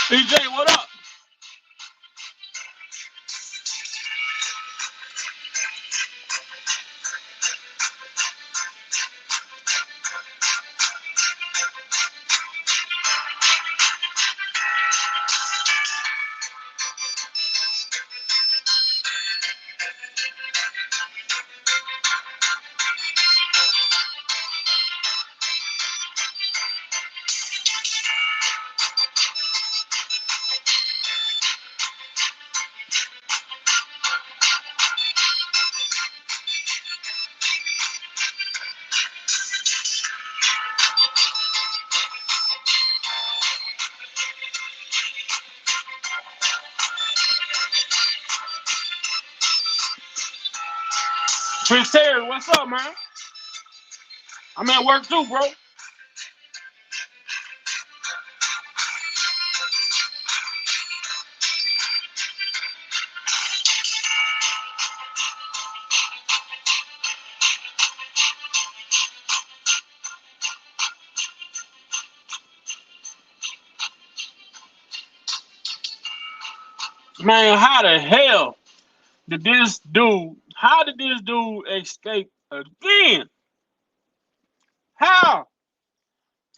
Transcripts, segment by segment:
PJ, what up? Prince Terry, what's up, man? I'm at work too, bro. Man, how the hell did this dude? How did this dude escape again? How?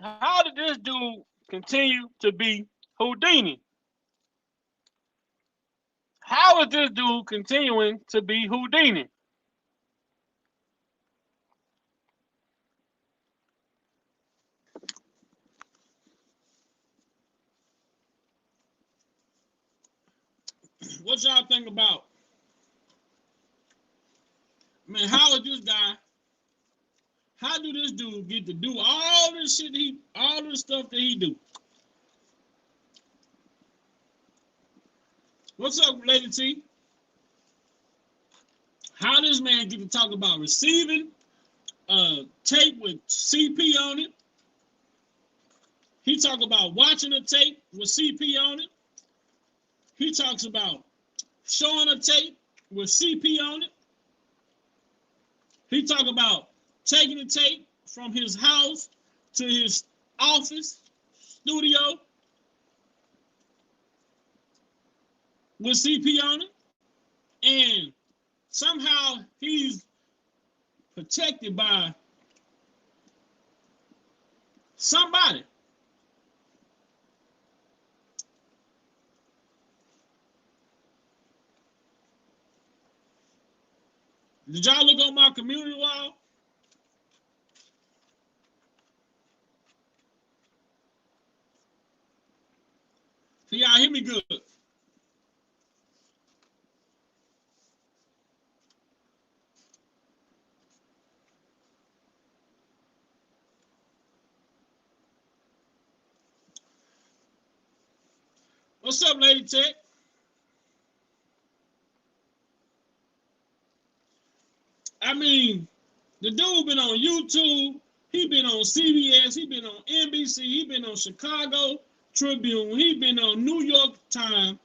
How did this dude continue to be Houdini? How is this dude continuing to be Houdini? What y'all think about? Man, how is this guy? How do this dude get to do all this shit all this stuff that he do? What's up, Lady T? How this man get to talk about receiving tape with CP on it? He talk about watching a tape with CP on it. He talks about showing a tape with CP on it. He talk about taking a tape from his house to his office, studio with CP on it. And somehow he's protected by somebody. Did y'all look on my community wall? Can y'all hear me good? What's up, Lady Tech? I mean, the dude been on YouTube. He been on CBS. He been on NBC. He been on Chicago Tribune. He been on New York Times.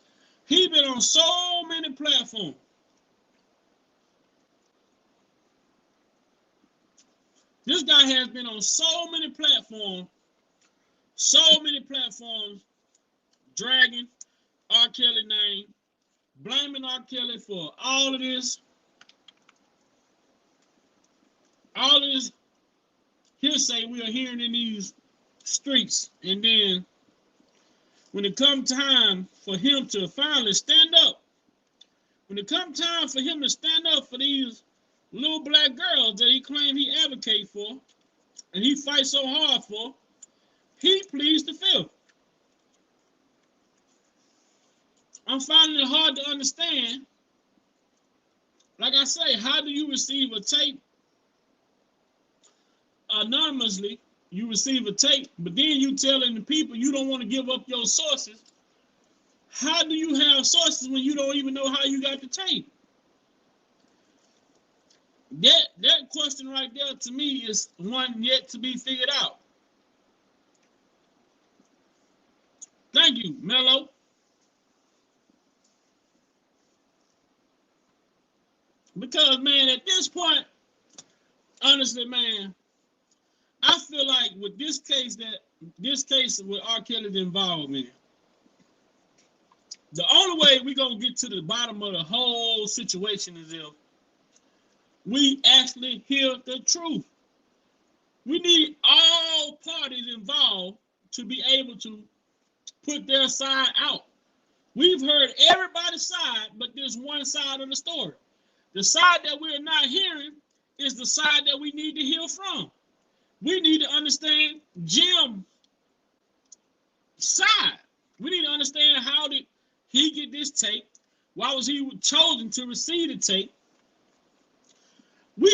He been on so many platforms. This guy has been on so many platforms, dragging R. Kelly name, blaming R. Kelly for all of this hearsay we are hearing in these streets. And then when it comes time for him to finally stand up, when it comes time for him to stand up for these little black girls that he claimed he advocates for and he fights so hard for, he pleads the fifth. I'm finding it hard to understand. Like I say, how do you receive a tape anonymously? You receive a tape, but then you telling the people you don't want to give up your sources. How do you have sources when you don't even know how you got the tape? That question right there to me is one yet to be figured out. Thank you, Mello. Because, man, at this point, honestly, man, I feel like with this case with R. Kelly's involvement, The only way we're going to get to the bottom of the whole situation is if we actually hear the truth. We need all parties involved to be able to put their side out. We've heard everybody's side, but there's one side of the story. The side that we're not hearing is the side that we need to hear from. We need to understand Jim's side. We need to understand, how did he get this tape? Why was he chosen to receive the tape? We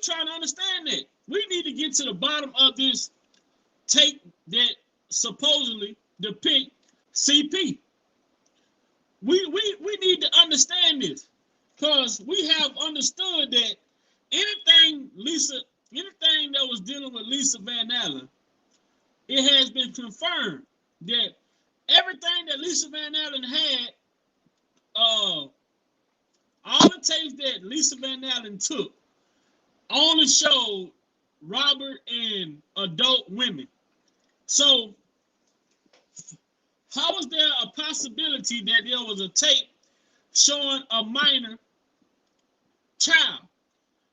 trying to understand that. We need to get to the bottom of this tape that supposedly depict CP. We need to understand this, because we have understood that anything that was dealing with Lisa Van Allen, it has been confirmed that everything that Lisa Van Allen had, all the tapes that Lisa Van Allen took only showed Robert and adult women. So how was there a possibility that there was a tape showing a minor child?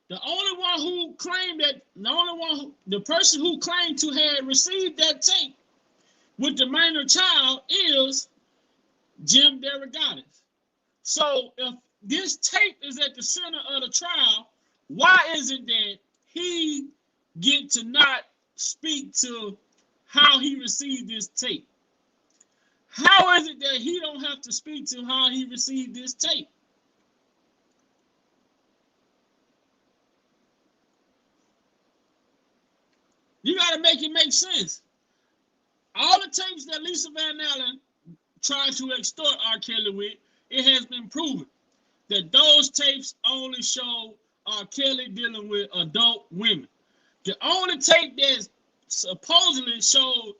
The only one who claimed that, the person who claimed to have received that tape with the minor child is Jim DeRogatis. So if this tape is at the center of the trial, why is it that he get to not speak to how he received this tape? How is it that he don't have to speak to how he received this tape? You got to make it make sense. All the tapes that Lisa Van Allen tried to extort R. Kelly with, it has been proven that those tapes only show R. Kelly dealing with adult women. The only tape that supposedly showed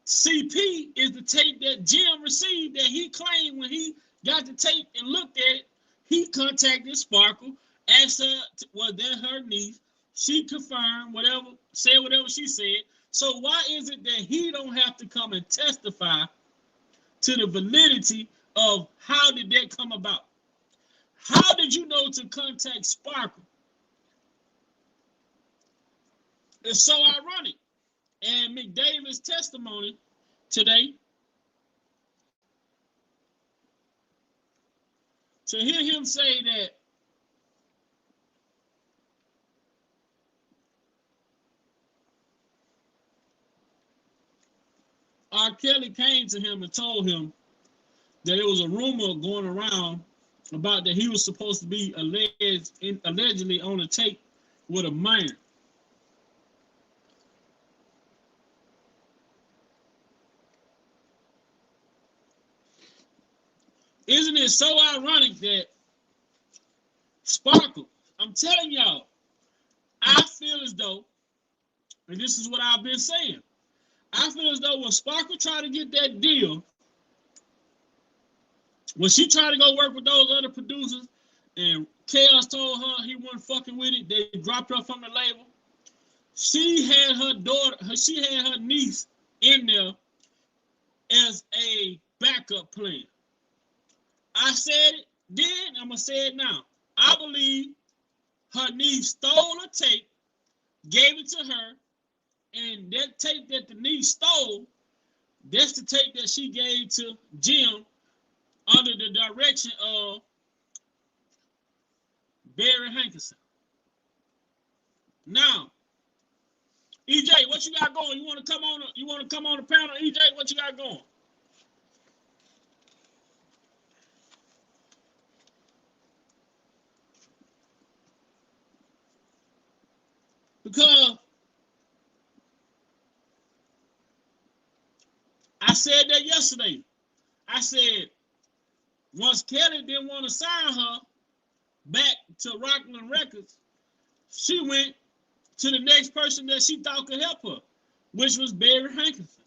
CP is the tape that Jim received, that he claimed when he got the tape and looked at it, he contacted Sparkle, asked her, was that her niece? She confirmed whatever, said whatever she said. So why is it that he don't have to come and testify to the validity of how did that come about? How did you know to contact Sparkle? It's so ironic. And McDavid's testimony today, to hear him say that R. Kelly came to him and told him that there was a rumor going around about that he was supposed to be allegedly on a tape with a minor. Isn't it so ironic that Sparkle, I'm telling y'all, I feel as though, and this is what I've been saying, I feel as though when Sparkle tried to get that deal, when she tried to go work with those other producers, and Chaos told her he wasn't fucking with it, they dropped her from the label. She had her niece in there as a backup plan. I said it then, I'm going to say it now. I believe her niece stole a tape, gave it to her, and that tape that the niece stole, that's the tape that she gave to Jim under the direction of Barry Hankinson. Now, EJ, what you got going? You want to come on the panel, EJ? What you got going? Because I said that yesterday. I said once Kelly didn't want to sign her back to Rockland Records, she went to the next person that she thought could help her, which was Barry Hankinson.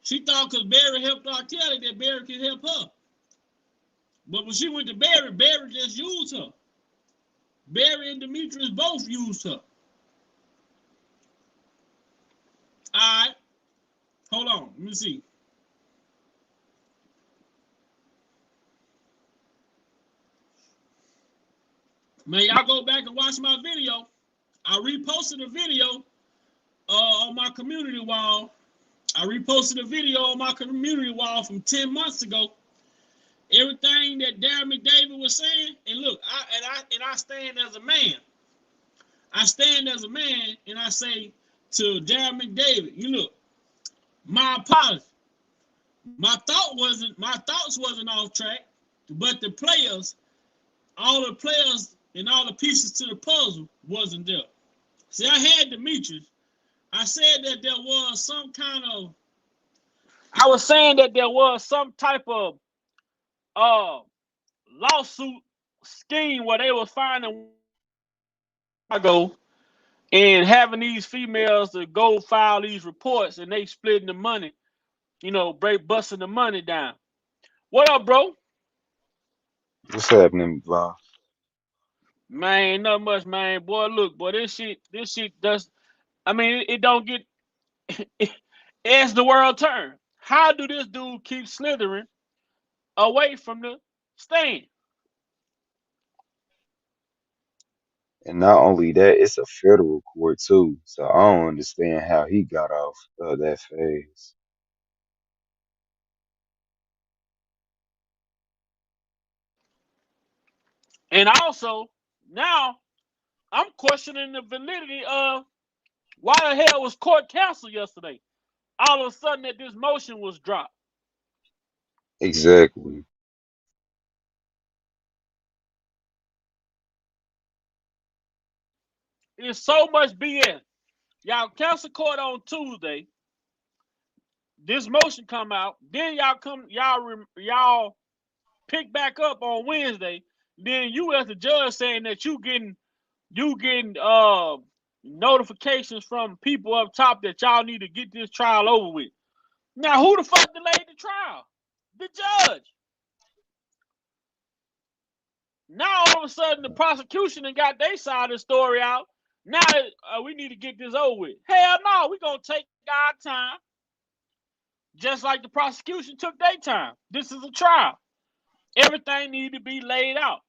She thought because Barry helped R. Kelly that Barry could help her. But when she went to Barry, Barry just used her. Barry and Demetrius both used her. All right. Hold on. Let me see. Man, y'all go back and watch my video. I reposted a video on my community wall. I reposted a video on my community wall from 10 months ago. Everything that Darren McDavid was saying, and look, I stand as a man. I stand as a man, and I say to Darren McDavid, you look, my apology. My thoughts wasn't off track, but the players, all the players and all the pieces to the puzzle wasn't there. See, I had Demetrius. I said that there was some kind of. I was saying that there was some type of lawsuit scheme where they was finding go and having these females to go file these reports, and they splitting the money, busting the money down. What up, bro? What's happening, Bob? Man, not much, man. Boy, look, boy, this shit does. I mean, it don't get. As the world turns, how do this dude keep slithering away from the stand? And not only that, it's a federal court too. So I don't understand how he got off that phase. And also, now I'm questioning the validity of why the hell was court canceled yesterday. All of a sudden, that this motion was dropped. Exactly. It's so much BS. Y'all cancel court on Tuesday. This motion come out. Then y'all pick back up on Wednesday. Then you as the judge saying that you getting notifications from people up top that y'all need to get this trial over with. Now, who the fuck delayed the trial? The judge. Now, all of a sudden, the prosecution and got their side of the story out. Now, we need to get this over with. Hell no, we're going to take our time. Just like the prosecution took their time. This is a trial. Everything needs to be laid out.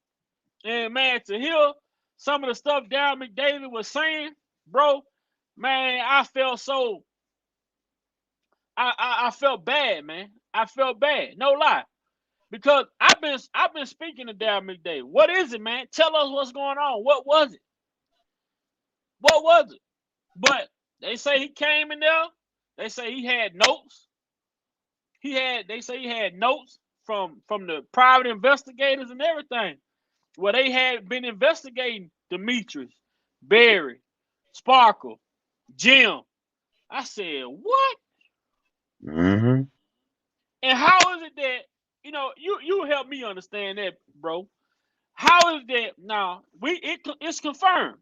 And, man, to hear some of the stuff Darren McDavid was saying, bro, man, I felt so... I felt bad, man. I felt bad. No lie. Because I've been speaking to Darren McDavid. What is it, man? Tell us what's going on. What was it? What was it? But they say he came in there. They say he had notes. They say he had notes from the private investigators and everything. Where they had been investigating Demetrius, Barry, Sparkle, Jim. I said, what? Hmm. And how is it that, you help me understand that, bro. How is that now? It's confirmed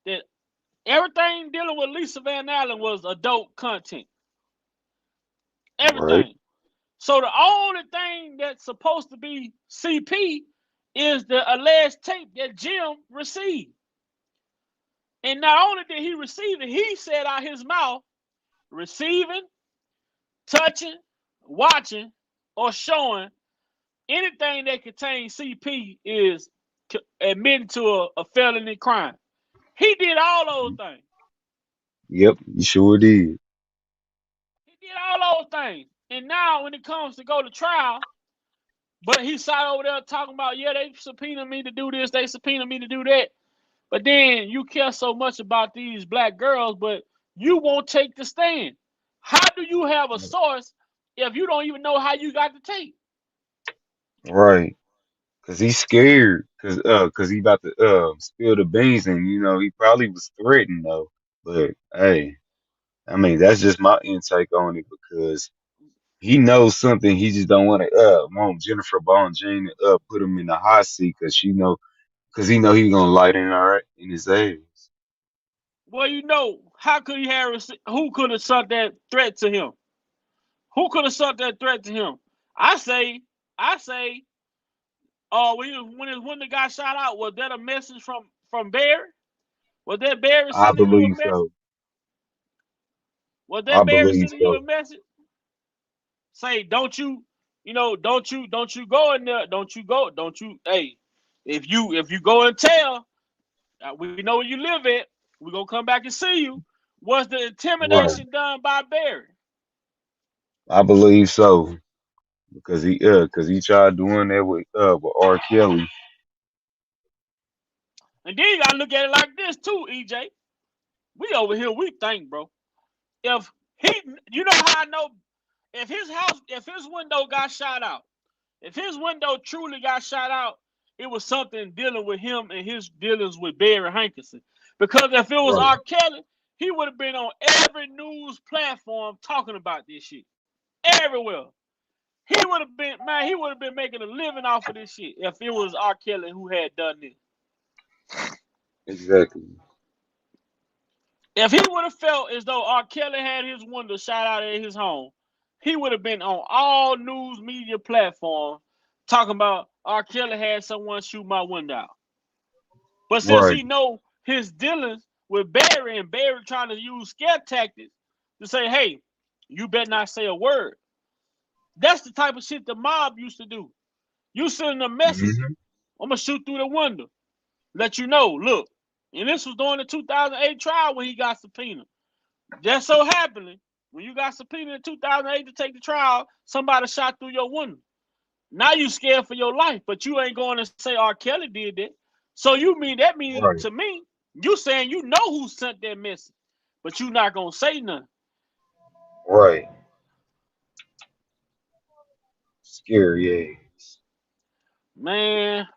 that everything dealing with Lisa Van Allen was adult content. Right. Everything. So the only thing that's supposed to be CP is the alleged tape that Jim received. And not only did he receive it, he said out his mouth, receiving, touching, watching, or showing anything that contains CP is admitting to a felony crime. He did all those things. Yep, you sure did. He did all those things. And now when it comes to go to trial, but he sat over there talking about, yeah, they subpoenaed me to do this, they subpoenaed me to do that. But then you care so much about these black girls, but you won't take the stand. How do you have a source if you don't even know how you got the tape? Right. Cause he's scared. Cause he about to spill the beans, and he probably was threatened though. But hey, I mean that's just my intake on it because he knows something. He just don't want Jennifer Bone Jean to put him in the hot seat because he know he's gonna light in her in his ass. Well, how could he have? Who could have sent that threat to him? Who could have sent that threat to him? I say, when the guy shot out, was that a message from Barry? Was that Barry I sending you a believe message? so. Was I that Barry believe sending you a so. message? Say, don't you go in there? Don't you go? Don't you? Hey, If you go and tell, we know where you live at. We're gonna come back and see you. Was the Right. intimidation done by Barry? I believe so because he tried doing that with R. Kelly. And then you gotta look at it like this too, EJ. We over here, we think, bro. If he, you know how I know if his house, if his window got shot out, if his window truly got shot out, it was something dealing with him and his dealings with Barry Hankinson. Because if it was Right. R. Kelly, he would have been on every news platform talking about this shit. Everywhere. He would have been, man, he would have been making a living off of this shit if it was R. Kelly who had done this. Exactly. If he would have felt as though R. Kelly had his window shot out at his home, he would have been on all news media platforms talking about R. Kelly had someone shoot my window out. But since Right. he know his dealings with Barry and Barry trying to use scare tactics to say, hey, you better not say a word. That's the type of shit the mob used to do. You sending a message, Hmm. I'm gonna shoot through the window, let you know, look. And this was during the 2008 trial when he got subpoenaed. Just so happening, when you got subpoenaed in 2008 to take the trial, somebody shot through your window. Now you scared for your life, but you ain't going to say R. Kelly did that. So you mean that means Right. to me, you saying you know who sent that message, but you not gonna say nothing. Right. Scary ass. Man,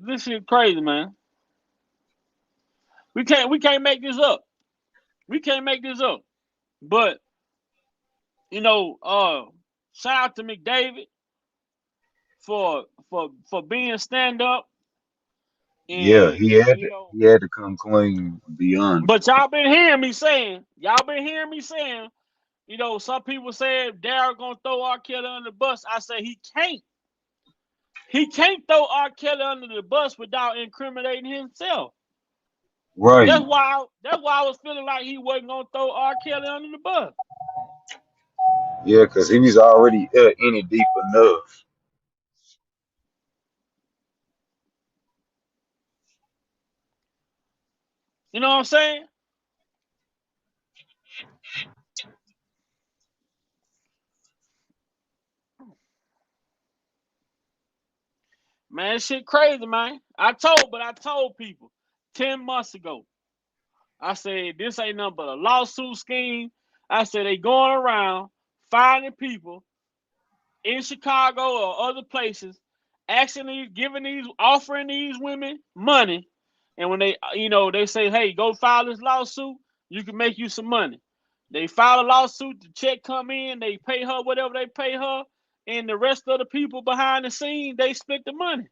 this shit crazy, man. We can't make this up. We can't make this up. But you know, shout out to McDavid for being stand up Yeah, and you know. he had to come clean beyond it. But y'all been hearing me saying, you know, some people said Darryl gonna throw R. Kelly under the bus. I say he can't. He can't throw R. Kelly under the bus without incriminating himself. Right. That's why I was feeling like he wasn't gonna throw R. Kelly under the bus. Yeah, because he was already in it deep enough. You know what I'm saying? Man, shit crazy, man. I told people 10 months ago. I said this ain't nothing but a lawsuit scheme. I said they going around finding people in Chicago or other places, asking these, giving these, offering these women money, and when they, they say, "Hey, go file this lawsuit. You can make you some money." They file a lawsuit. The check come in. They pay her whatever they pay her, and the rest of the people behind the scene they split the money.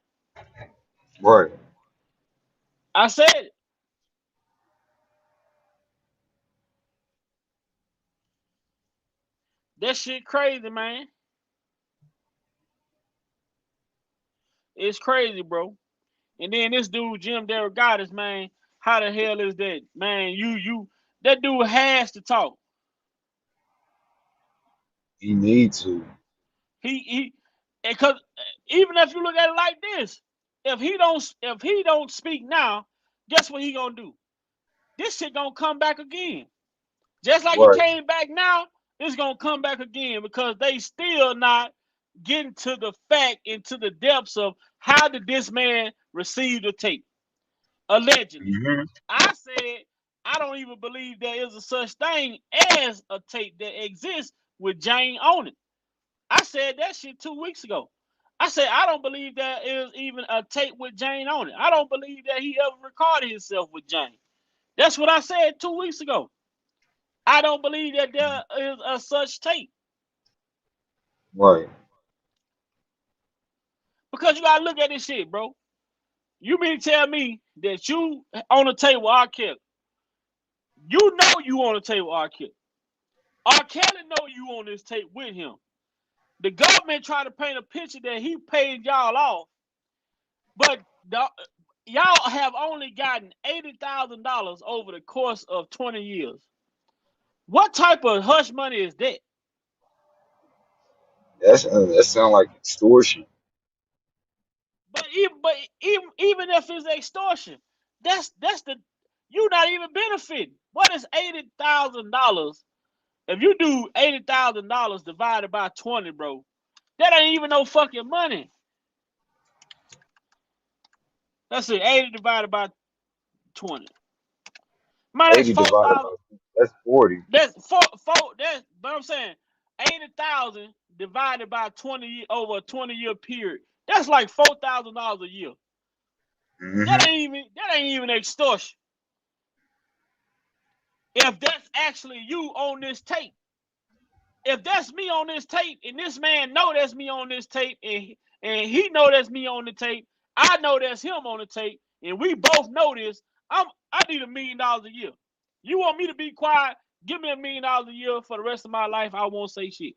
Right. I said that shit crazy, man. It's crazy, bro. And then this dude, Jim Derogatis, man, how the hell is that, man? That dude has to talk. He needs to. He, because even if you look at it like this, if he don't speak now, guess what he gonna do? This shit gonna come back again. Just like it Right. came back now, it's gonna come back again because they still not getting to the fact and to the depths of how did this man receive the tape allegedly. Hmm. I said I don't even believe there is a such thing as a tape that exists with Jane on it. I said that shit 2 weeks ago. I said I don't believe there is even a tape with Jane on it. I don't believe that he ever recorded himself with Jane. That's what I said 2 weeks ago. I don't believe that there is a such tape Right. because you gotta look at this shit, bro. You mean to tell me that you on the table R. Kelly? You know you on the table R. Kelly. R. Kelly know you on this tape with him. The government try to paint a picture that he paid y'all off, but the, y'all have only gotten $80,000 over the course of 20 years. What type of hush money is that? That sounds like extortion. even if it's extortion, that's the you not even benefiting. What is $80,000? If you do $80,000 divided by 20, bro, that ain't even no fucking money. That's it. 80 divided by 20. Man, that's 80 divided 4,000. by that's 40. That's four. That's but I'm saying 80,000 divided by 20 over a 20-year period. That's like $4,000 a year. Mm-hmm. That ain't even extortion. If that's actually you on this tape, if that's me on this tape, and this man know that's me on this tape, and he know that's me on the tape, I know that's him on the tape, and we both know this. I need $1 million a year. You want me to be quiet? Give me $1 million a year for the rest of my life. I won't say shit.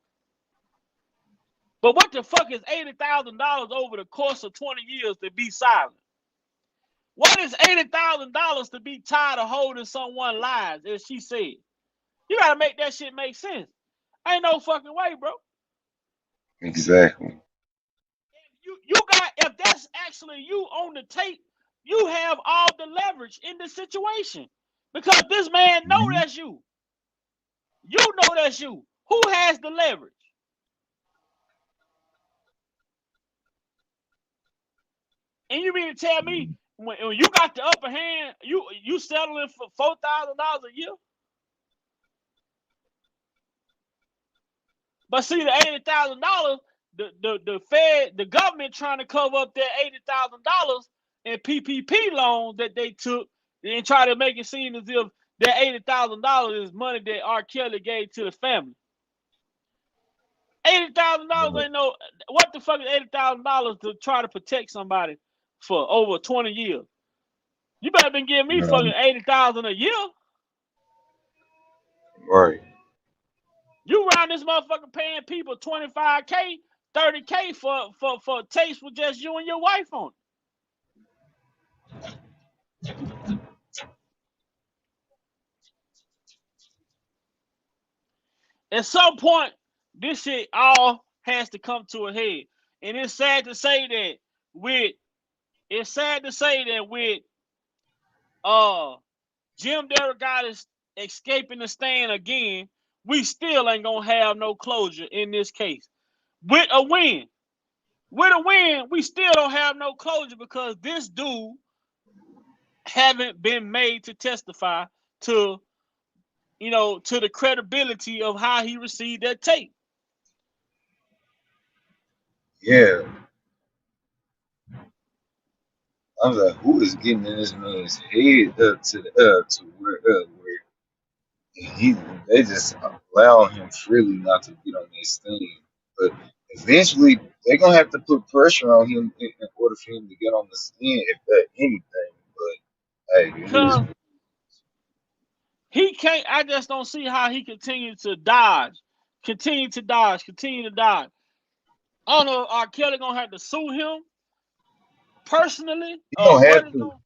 But what the fuck is $80,000 over the course of 20 years to be silent? What is $80,000 to be tired of holding someone's lies, as she said? You gotta make that shit make sense. Ain't no fucking way, bro. Exactly. You got, if that's actually you on the tape, you have all the leverage in the situation because this man know Mm-hmm. that's you. You know that's you. Who has the leverage? And you mean to tell me when you got the upper hand, you settling for $4,000 a year? But see, the $80,000, the Fed, the government trying to cover up that $80,000 in PPP loans that they took and try to make it seem as if that $80,000 is money that R. Kelly gave to the family. $80,000 ain't no. What the fuck is $80,000 to try to protect somebody for over 20 years? You better been giving me fucking $80,000 a year. Right. You around this motherfucker paying people $25K, $30K for tapes with just you and your wife on it. At some point, this shit all has to come to a head. And it's sad to say that with Jim Derogatis escaping the stand again, we still ain't gonna have no closure in this case. With a win, we still don't have no closure because this dude haven't been made to testify to, to the credibility of how he received that tape. Yeah. I was like, who is getting in this man's head to where he they just allow him freely not to get on this thing. But eventually they're gonna have to put pressure on him in order for him to get on the stand, if that anything. But hey, it is. Because he can't, I just don't see how he continued to dodge, continue to dodge. I don't know if R. Kelly gonna have to sue him personally, He or gonna what have is to. going.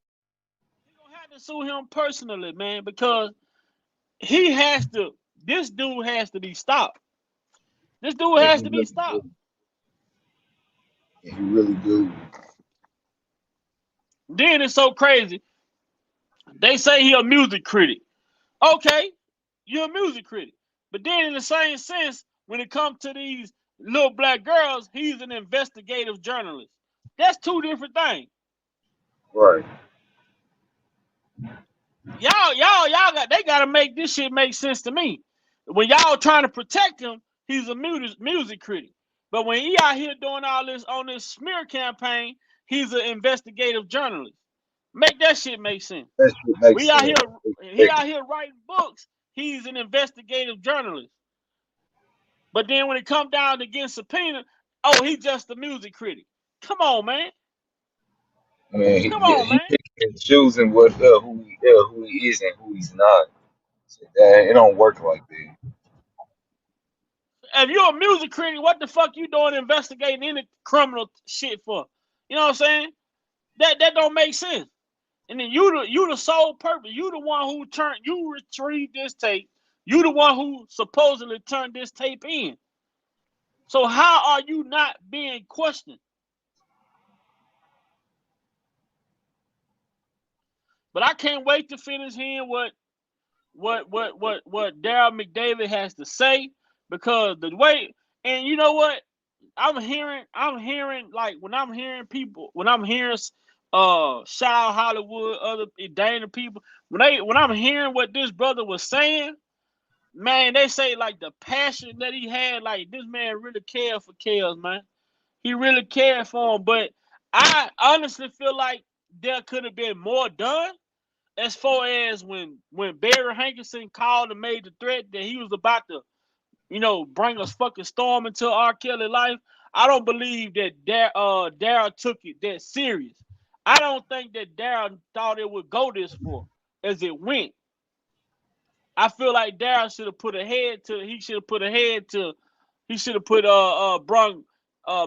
He gonna have to sue him personally, man, because this dude has to be stopped. This dude Yeah, has he to be really do. stopped. Yeah, he really do. Then it's so crazy. They say he a music critic. Okay, you're a music critic. But then in the same sense, when it comes to these little black girls, he's an investigative journalist. That's two different things. Right. They gotta make this shit make sense to me. When y'all trying to protect him, he's a music critic. But when he out here doing all this on this smear campaign, he's an investigative journalist. Make that shit make sense. That shit makes We out here, sense. he out here writing books. He's an investigative journalist. But then when it come down to getting subpoena, oh, he's just a music critic. Come on, man. Man, Come on, he man. picking and choosing who he is and who he's not. So that it don't work like that. If you're a music critic, what the fuck you doing investigating any criminal shit for? You know what I'm saying? That don't make sense. And then you the sole purpose. You the one who you retrieved this tape. You the one who supposedly turned this tape in. So how are you not being questioned? But I can't wait to finish hearing what Daryl McDavid has to say, because the way, and you know what, I'm hearing like when I'm hearing shout out Hollywood, other Dana people, when I'm hearing what this brother was saying, man, they say like the passion that he had, like this man really cared for Kels, man. He really cared for him, but I honestly feel like there could have been more done as far as when Barry Hankinson called and made the threat that he was about to, bring a fucking storm into R. Kelly life. I don't believe that Daryl took it that serious. I don't think that Daryl thought it would go this far as it went. I feel like Daryl should have put a head to. He should have put a head to. He should have put brung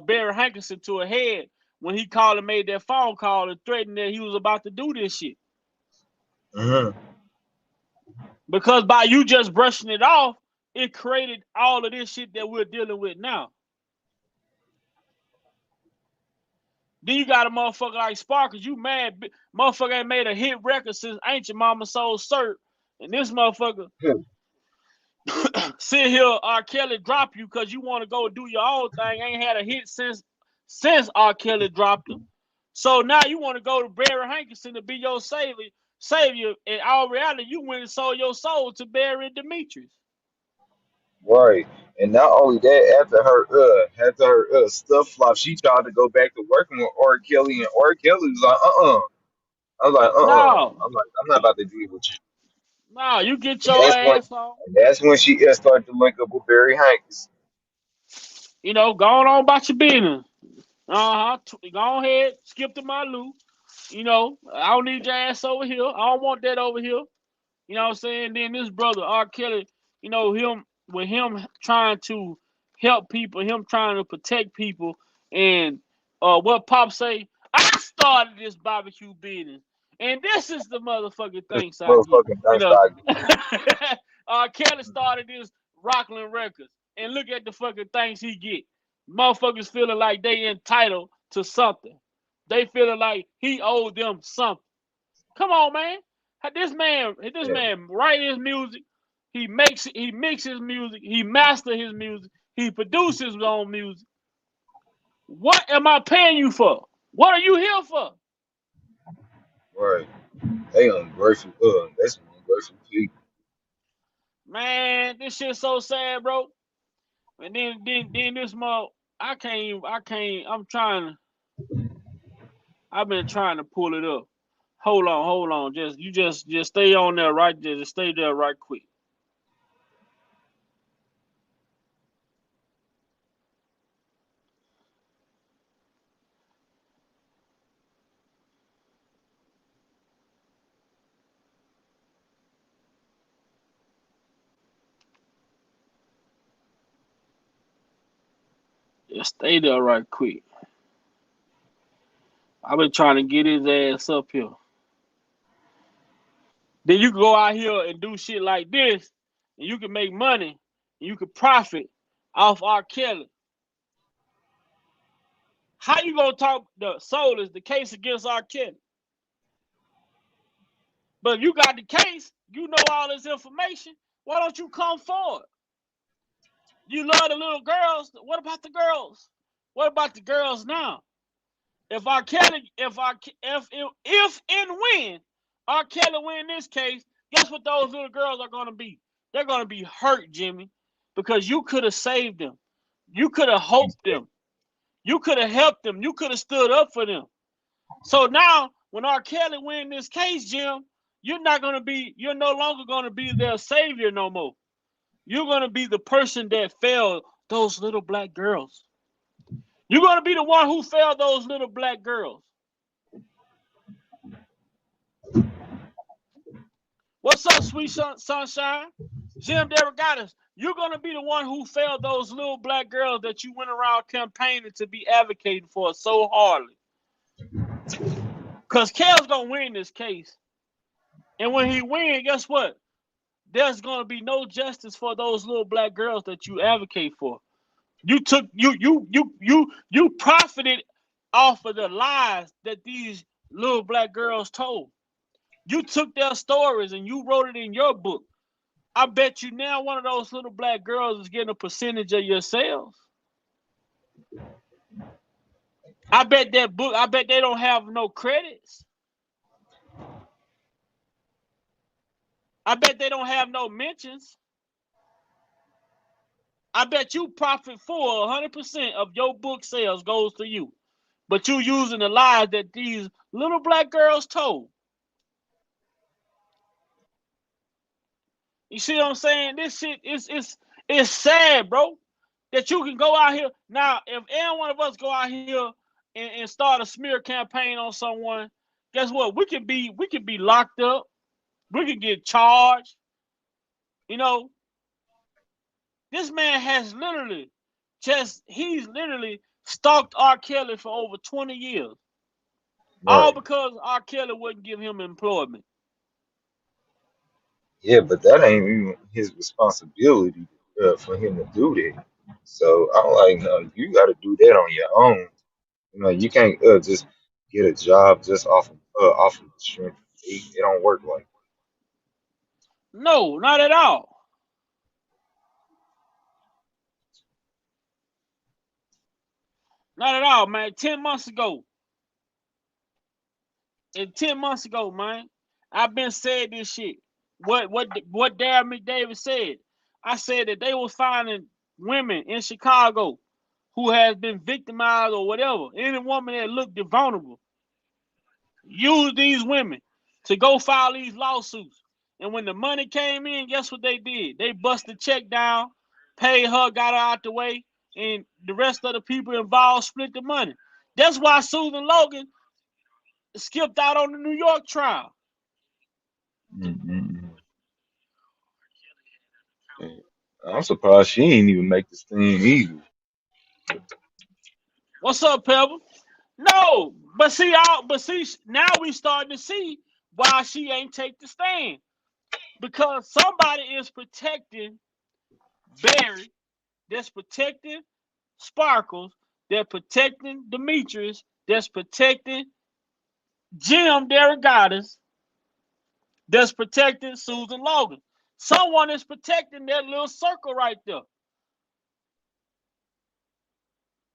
Barry Hankinson to a head when he called and made that phone call and threatened that he was about to do this shit. Mm-hmm. Because by you just brushing it off, it created all of this shit that we're dealing with now. Then you got a motherfucker like Sparkles. You mad? Motherfucker ain't made a hit record since Ancient Mama Soul Cert. And this motherfucker sit here, R. Kelly drop you because you want to go do your own thing. Ain't had a hit since R. Kelly dropped him. So now you want to go to Barry Hankinson to be your savior. In all reality, you went and sold your soul to Barry and Demetrius. Right. And not only that, after her stuff flop, she tried to go back to working with R. Kelly, and R. Kelly was like, I was like, No, I'm not about to deal with you. no, you get And your ass on. that's when she started to link up with Barry Hanks. Going on about your business. Go ahead, skip to my loop. I don't need your ass over here. I don't want that over here. You know what I'm saying? Then this brother, R. Kelly, him trying to help people, him trying to protect people, and what Pop say, I started this barbecue business. And this is the motherfucking This thanks I get. motherfucking thing started getting R. Kelly started this Rockland Records. And look at the fucking things he get. Motherfuckers feeling like they entitled to something. They feeling like he owed them something. Come on, man. This yeah, man write his music. He mixes music. He masters his music. He produces his own music. What am I paying you for? What are you here for? right. They ungrateful. That's some ungrateful people. Man, this shit's so sad, bro. And then this month, I've been trying to pull it up. Hold on. Just stay on there, right there. Just stay there right quick. Just stay there right quick. I've been trying to get his ass up here. Then you can go out here and do shit like this, and you can make money, and you can profit off R. Kelly. How you gonna talk the soul is the case against R. Kelly? But if you got the case, you know all this information. Why don't you come forward? You love the little girls. What about the girls? What about the girls now? If R. Kelly, if and when R. Kelly win this case, guess what those little girls are gonna be? They're gonna be hurt, Jimmy, because you could have saved them. You could have hoped them. You could have helped them. You could have stood up for them. So now, when R. Kelly win this case, Jim, you're no longer gonna be their savior no more. You're gonna be the person that failed those little black girls. You're gonna be the one who failed those little black girls. What's up, sweet sunshine? Jim Derogatis, you're gonna be the one who failed those little black girls that you went around campaigning to be advocating for so hardly. Cause Kel's gonna win this case. And when he wins, guess what? There's gonna be no justice for those little black girls that you advocate for. You profited off of the lies that these little black girls told. You took their stories and you wrote it in your book. I bet you now one of those little black girls is getting a percentage of your sales. I bet that book, I bet they don't have no credits. I bet they don't have no mentions. I bet you profit for 100% of your book sales goes to you. But you using the lies that these little black girls told. You see what I'm saying? This shit is sad, bro. That you can go out here now. If any one of us go out here and start a smear campaign on someone, guess what? We could be locked up. We could get charged. You know, this man has literally he's literally stalked R. Kelly for over 20 years. All Right. because R. Kelly wouldn't give him employment. Yeah, but that ain't even his responsibility for him to do that. So I'm like, no, you got to do that on your own. You know, you can't just get a job just off of the strength of faith. It don't work like No, not at all. Not at all, man. 10 months ago, and 10 months ago, man, I've been saying this shit. What Darren McDavid said. I said that they was finding women in Chicago who has been victimized or whatever. Any woman that looked vulnerable, use these women to go file these lawsuits. And when the money came in, guess what they did? They bust the check down, paid her, got her out the way, and the rest of the people involved split the money. That's why Susan Logan skipped out on the New York trial. that. Mm-mm. And I'm surprised she ain't even make this thing either. What's up, Pebble? No, but see, now we starting to see why she ain't take the stand because somebody is protecting Barry, that's protecting Sparkles, they're protecting Demetrius, that's protecting Jim Derogatis, that's protecting Susan Logan. Someone is protecting that little circle right there.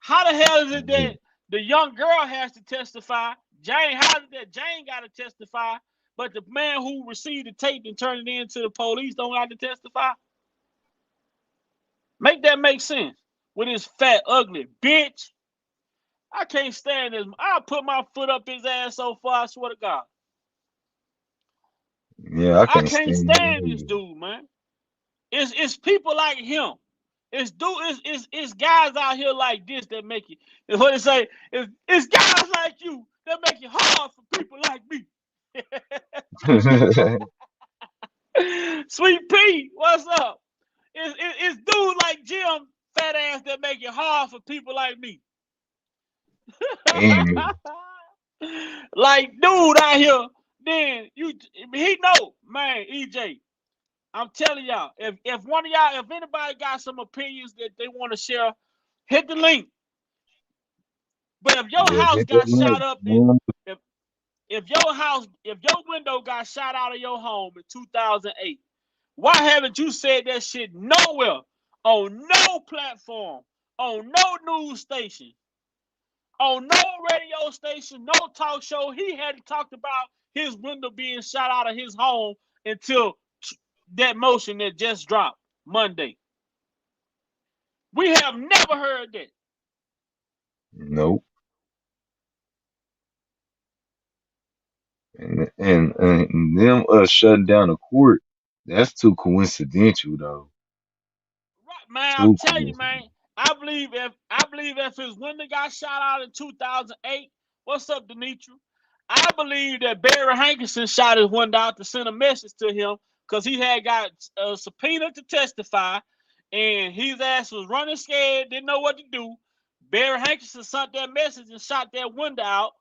How the hell is it Yeah. that the young girl has to testify? Jane, how is it that Jane got to testify, but the man who received the tape and turned it in to the police don't have to testify? Make that make sense with his fat, ugly bitch. I can't stand this. I'll put my foot up his ass so far, I swear to God. Yeah, I I can't can't stand him stand this either. dude, man. It's people like him. It's guys out here like this that make it. It's what they say. It's guys like you that make it hard for people like me. Sweet Pea, what's up? It's dudes like Jim, fat ass, that make it hard for people like me. And Like dude out here, then he know, man, EJ. I'm telling y'all, if one of y'all, if anybody got some opinions that they want to share, hit the link. But if your yeah, house hit that got link, shot up in man. if if your window got shot out of your home in 2008, why haven't you said that shit nowhere, on no platform, on no news station, on no radio station, no talk show? He hadn't talked about his window being shot out of his home until that motion that just dropped Monday. We have never heard that. Nope. And them shutting down the court, that's too coincidental though. Right, man. I'm Too telling you, man. coincidental. I believe if his window got shot out in 2008, what's up, Demetrius? I believe that Barry Hankinson shot his window out to send a message to him because he had got a subpoena to testify, and his ass was running scared, didn't know what to do. Barry Hankinson sent that message and shot that window out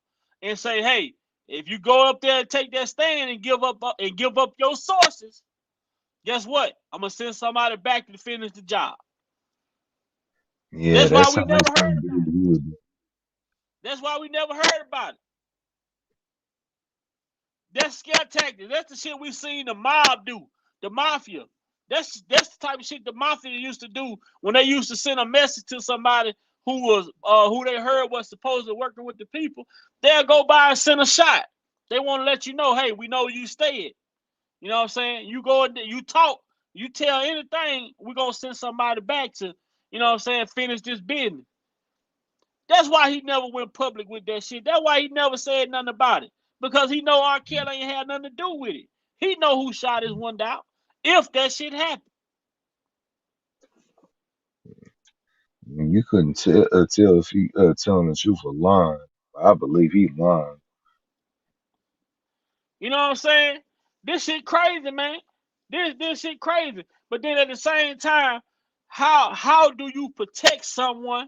and say, "Hey, if you go up there and take that stand and give up your sources, guess what? I'm gonna send somebody back to finish the job." Yeah, That's why that's we how it's never heard gonna be. about it. That's why we never heard about it. That's scare tactics. That's the shit we seen the mob do. The mafia. That's the type of shit the mafia used to do when they used to send a message to somebody who they heard was supposed to working with the people. They'll go by and send a shot. They want to let you know, hey, we know you stayed. You know what I'm saying? You go and you talk, you tell anything, we're gonna send somebody back to, you know what I'm saying, finish this business. That's why he never went public with that shit. That's why he never said nothing about it. Because he know R. Kelly ain't had nothing to do with it. He know who shot his one out if that shit happened. You couldn't tell if he telling the truth or lying. I believe he lying. You know what I'm saying? This shit crazy, man. This shit crazy. But then at the same time, how do you protect someone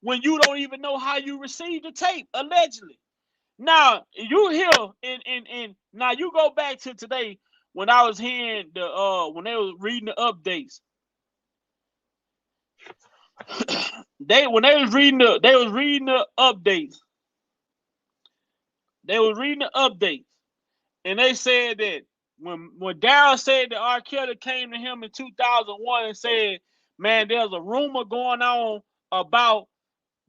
when you don't even know how you received the tape, allegedly? Now you hear and now you go back to today when I was hearing the when they was reading the updates. When they was reading the updates. They was reading the updates. And they said that when Darryl said that R. Kelly came to him in 2001 and said, man, there's a rumor going on about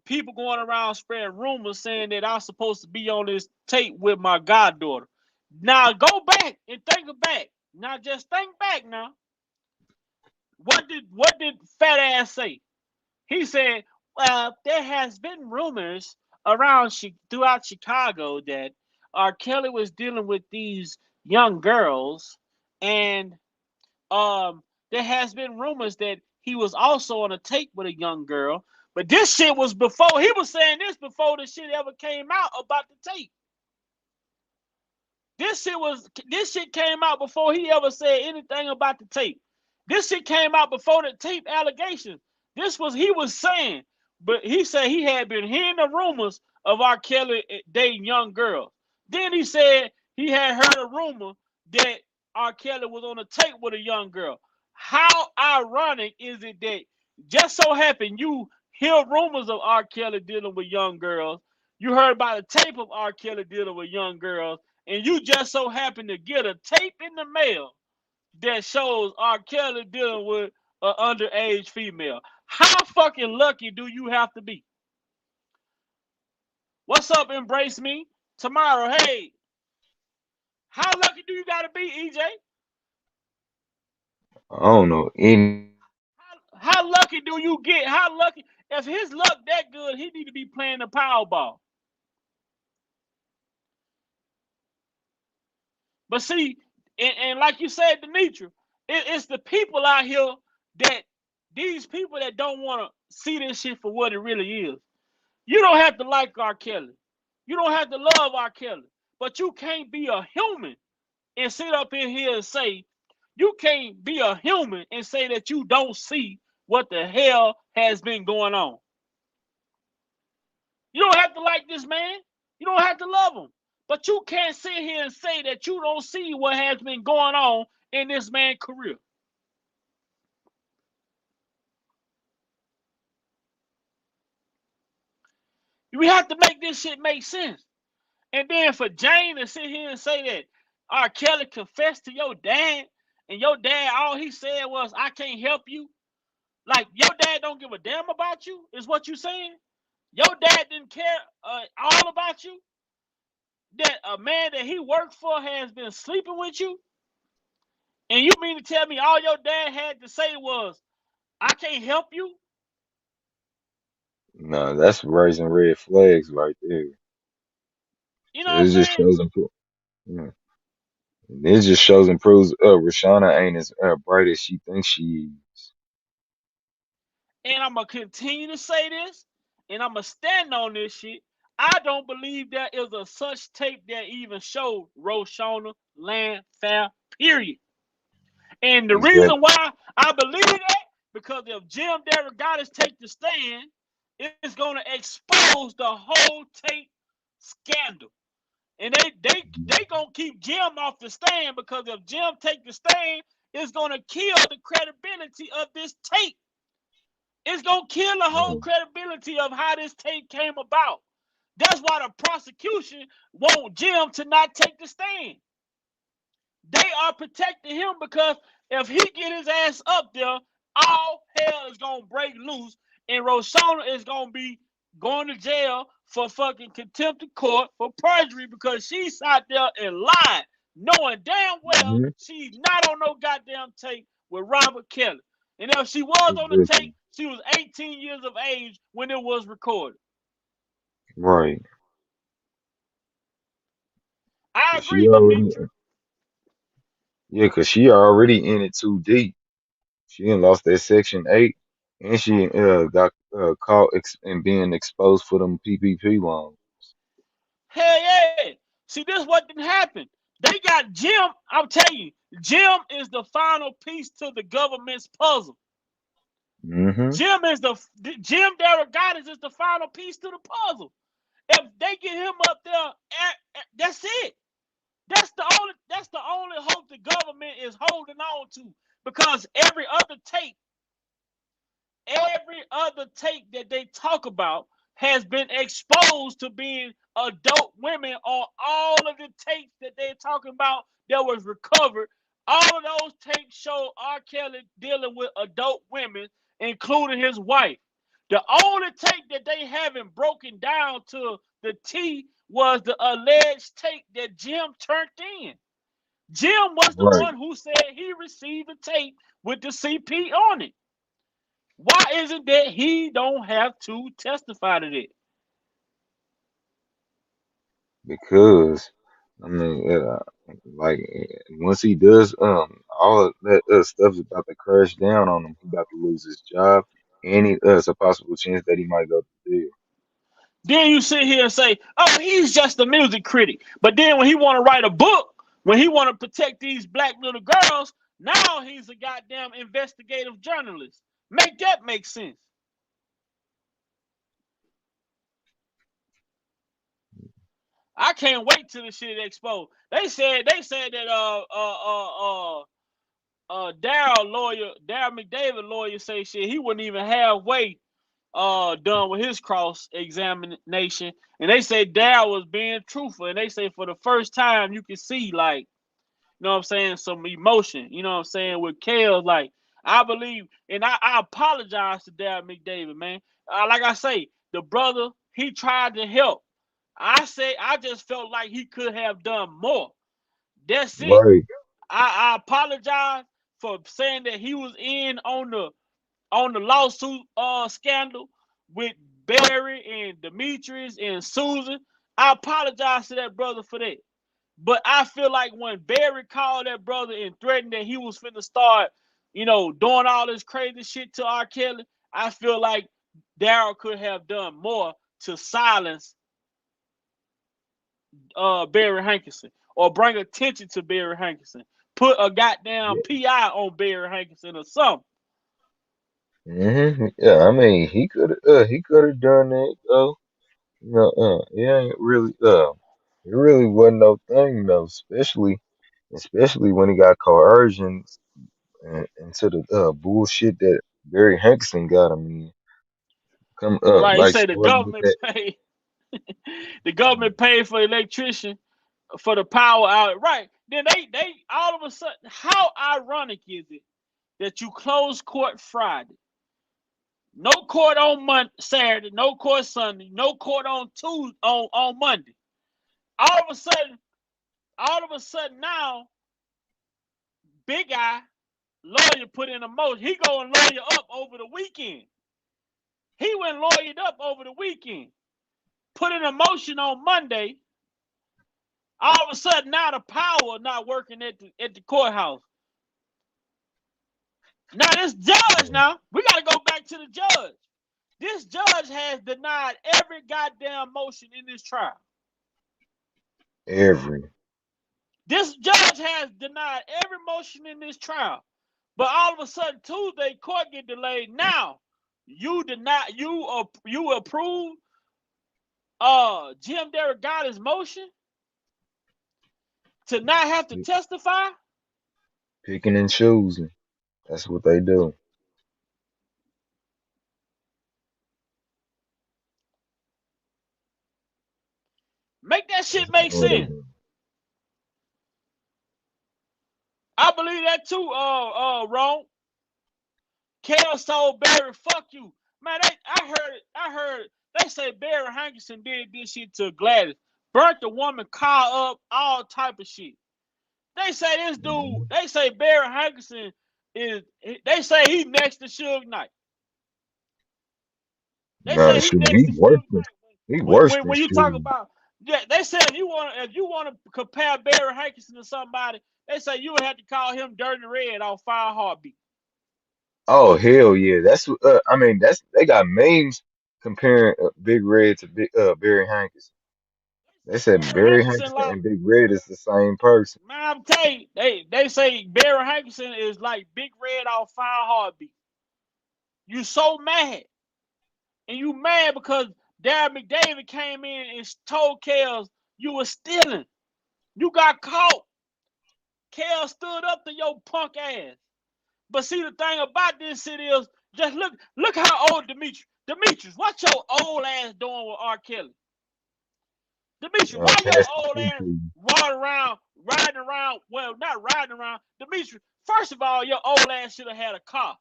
people going around spreading rumors saying that I'm supposed to be on this tape with my goddaughter. Now go back and think back. Now just think back now. What did Fat Ass say? He said, well, there has been rumors around throughout Chicago that R. Kelly was dealing with these young girls, and there has been rumors that he was also on a tape with a young girl. But this shit was before, he was saying this before the shit ever came out about the tape. This shit came out before he ever said anything about the tape. This shit came out before the tape allegations. He was saying, but he said he had been hearing the rumors of R. Kelly dating young girls. Then he said he had heard a rumor that R. Kelly was on a tape with a young girl. How ironic is it that just so happened you hear rumors of R. Kelly dealing with young girls, you heard about a tape of R. Kelly dealing with young girls, and you just so happen to get a tape in the mail that shows R. Kelly dealing with an underage female. How fucking lucky do you have to be? What's up, Embrace Me? Tomorrow, hey, how lucky do you gotta be, EJ? I don't know any. How lucky do you get? How lucky? If his luck that good, he need to be playing the Powerball. But see, and like you said, Demetrius, it's the people out here that these people that don't want to see this shit for what it really is. You don't have to like R. Kelly. You don't have to love R. Kelly. But you can't be a human and sit up in here and say, you can't be a human and say that you don't see what the hell has been going on. You don't have to like this man. You don't have to love him. But you can't sit here and say that you don't see what has been going on in this man's career. We have to make this shit make sense. And then for Jane to sit here and say that R. Kelly confessed to your dad, and your dad, all he said was, I can't help you. Like, your dad don't give a damn about you, is what you saying? Your dad didn't care all about you? That a man that he worked for has been sleeping with you? And you mean to tell me all your dad had to say was, I can't help you? No, that's raising red flags right there. You know So what I'm it just saying? shows and yeah. It just shows and proves Rashana ain't as bright as she thinks she is. And I'm going to continue to say this, and I'm going to stand on this shit. I don't believe there is a such tape that even showed Roshana land fair, period. And the Exactly. reason why I believe that, because if Jim Derogatis take the stand, it's going to expose the whole tape scandal. And they gonna keep Jim off the stand, because if Jim take the stand, it's gonna kill the credibility of this tape. It's gonna kill the whole Yeah. credibility of how this tape came about. That's why the prosecution want Jim to not take the stand. They are protecting him because if he get his ass up there, all hell is gonna break loose, and Roshana is gonna be going to jail for fucking contempt of court for perjury because she sat there and lied, knowing damn well Hmm. she's not on no goddamn tape with Robert Kelly. And if she was on the Exactly. tape, she was 18 years of age when it was recorded. Right. I Cause agree, she already, Demetrius. yeah, cause she already in it too deep. She done lost that Section 8, and she got caught and being exposed for them PPP loans. Hell yeah. See, this what didn't happen. They got Jim. I'm telling you, Jim is the final piece to the government's puzzle. Hmm. Jim Derogatis is the final piece to the puzzle. If they get him up there, that's it. That's the only hope the government is holding on to because every other tape that they talk about has been exposed to being adult women on all of the tapes that they're talking about that was recovered. All of those tapes show R. Kelly dealing with adult women, including his wife. The only tape that they haven't broken down to the T was the alleged tape that Jim turned in. Jim was the Right. one who said he received a tape with the CP on it. Why is it that he don't have to testify to that? Because I mean, like once he does, all of that stuff's about to crash down on him. He about to lose his job, and it's a possible chance that he might go to jail. Then you sit here and say, "Oh, he's just a music critic." But then when he want to write a book, when he want to protect these black little girls, now he's a goddamn investigative journalist. Make that make sense? I can't wait till the shit exposed. They said that Daryl McDavid lawyer say shit he wouldn't even halfway done with his cross examination, and they say Dal was being truthful, and they say for the first time you can see like you know what I'm saying some emotion, you know what I'm saying with Kale like I believe, and I apologize to Dal McDavid, man. Like I say, the brother he tried to help. I say I just felt like he could have done more. That's it. Right. I apologize for saying that he was in on the lawsuit scandal with Barry and Demetrius and Susan. I apologize to that brother for that. But I feel like when Barry called that brother and threatened that he was finna start, doing all this crazy shit to R. Kelly, I feel like Daryl could have done more to silence Barry Hankinson or bring attention to Barry Hankinson. Put a goddamn Yeah. PI on Barry Hankinson or something. Yeah. I mean, he could have done that though. It ain't really it really wasn't no thing though, especially when he got coercion into the bullshit that Barry Hanson got him in. Come up Right? He like say the starting with government that. pay the government paid for the electrician for the power out. Right. Then they all of a sudden, how ironic is it that you close court Friday, no court on Saturday, no court Sunday, no court on Tuesday on Monday. All of a sudden, now, big guy lawyer put in a motion. He go and lawyer up over the weekend. He went lawyered up over the weekend. Put in a motion on Monday. All of a sudden, now the power not working at the courthouse. Now this judge, now we got to go back to the judge. This judge has denied every goddamn motion in this trial. Every. This judge has denied every motion in this trial. But all of a sudden Tuesday court get delayed. Now you deny you approve Jim Derogatis motion to not have to testify. Picking and choosing. That's what they do. Make that shit make sense. I believe that too, Ron. Kels told Barry, fuck you. Man, I heard they say Barry Hankinson did this shit to Gladys. Burnt the woman car up, all type of shit. They say this dude, they say Barry Hankinson they say he next to Suge Knight. They Nah, say he shoot, next to Suge Knight. he worse than When you talk shooting. about, yeah, they say if you want to compare Barry Hankinson to somebody, they say you would have to call him Dirty Red off Fire Heartbeat. Oh hell yeah, that's I mean that's they got memes comparing Big Red to Barry Hankinson. They said Barry Barry Hankinson Hankinson like, and Big Red is the same person. man, I'm telling you, they say Barry Hankinson is like Big Red off Fire Heartbeat. You so mad, and you mad because Darren McDavid came in and told Kels you were stealing. You got caught. Kels stood up to your punk ass. But see, the thing about this shit is, just look how old Demetrius, what your old ass doing with R. Kelly? Demetrius, why your Pass the old plate, ass please. riding around? Well, not riding around. Demetrius, first of all, your old ass should have had a car.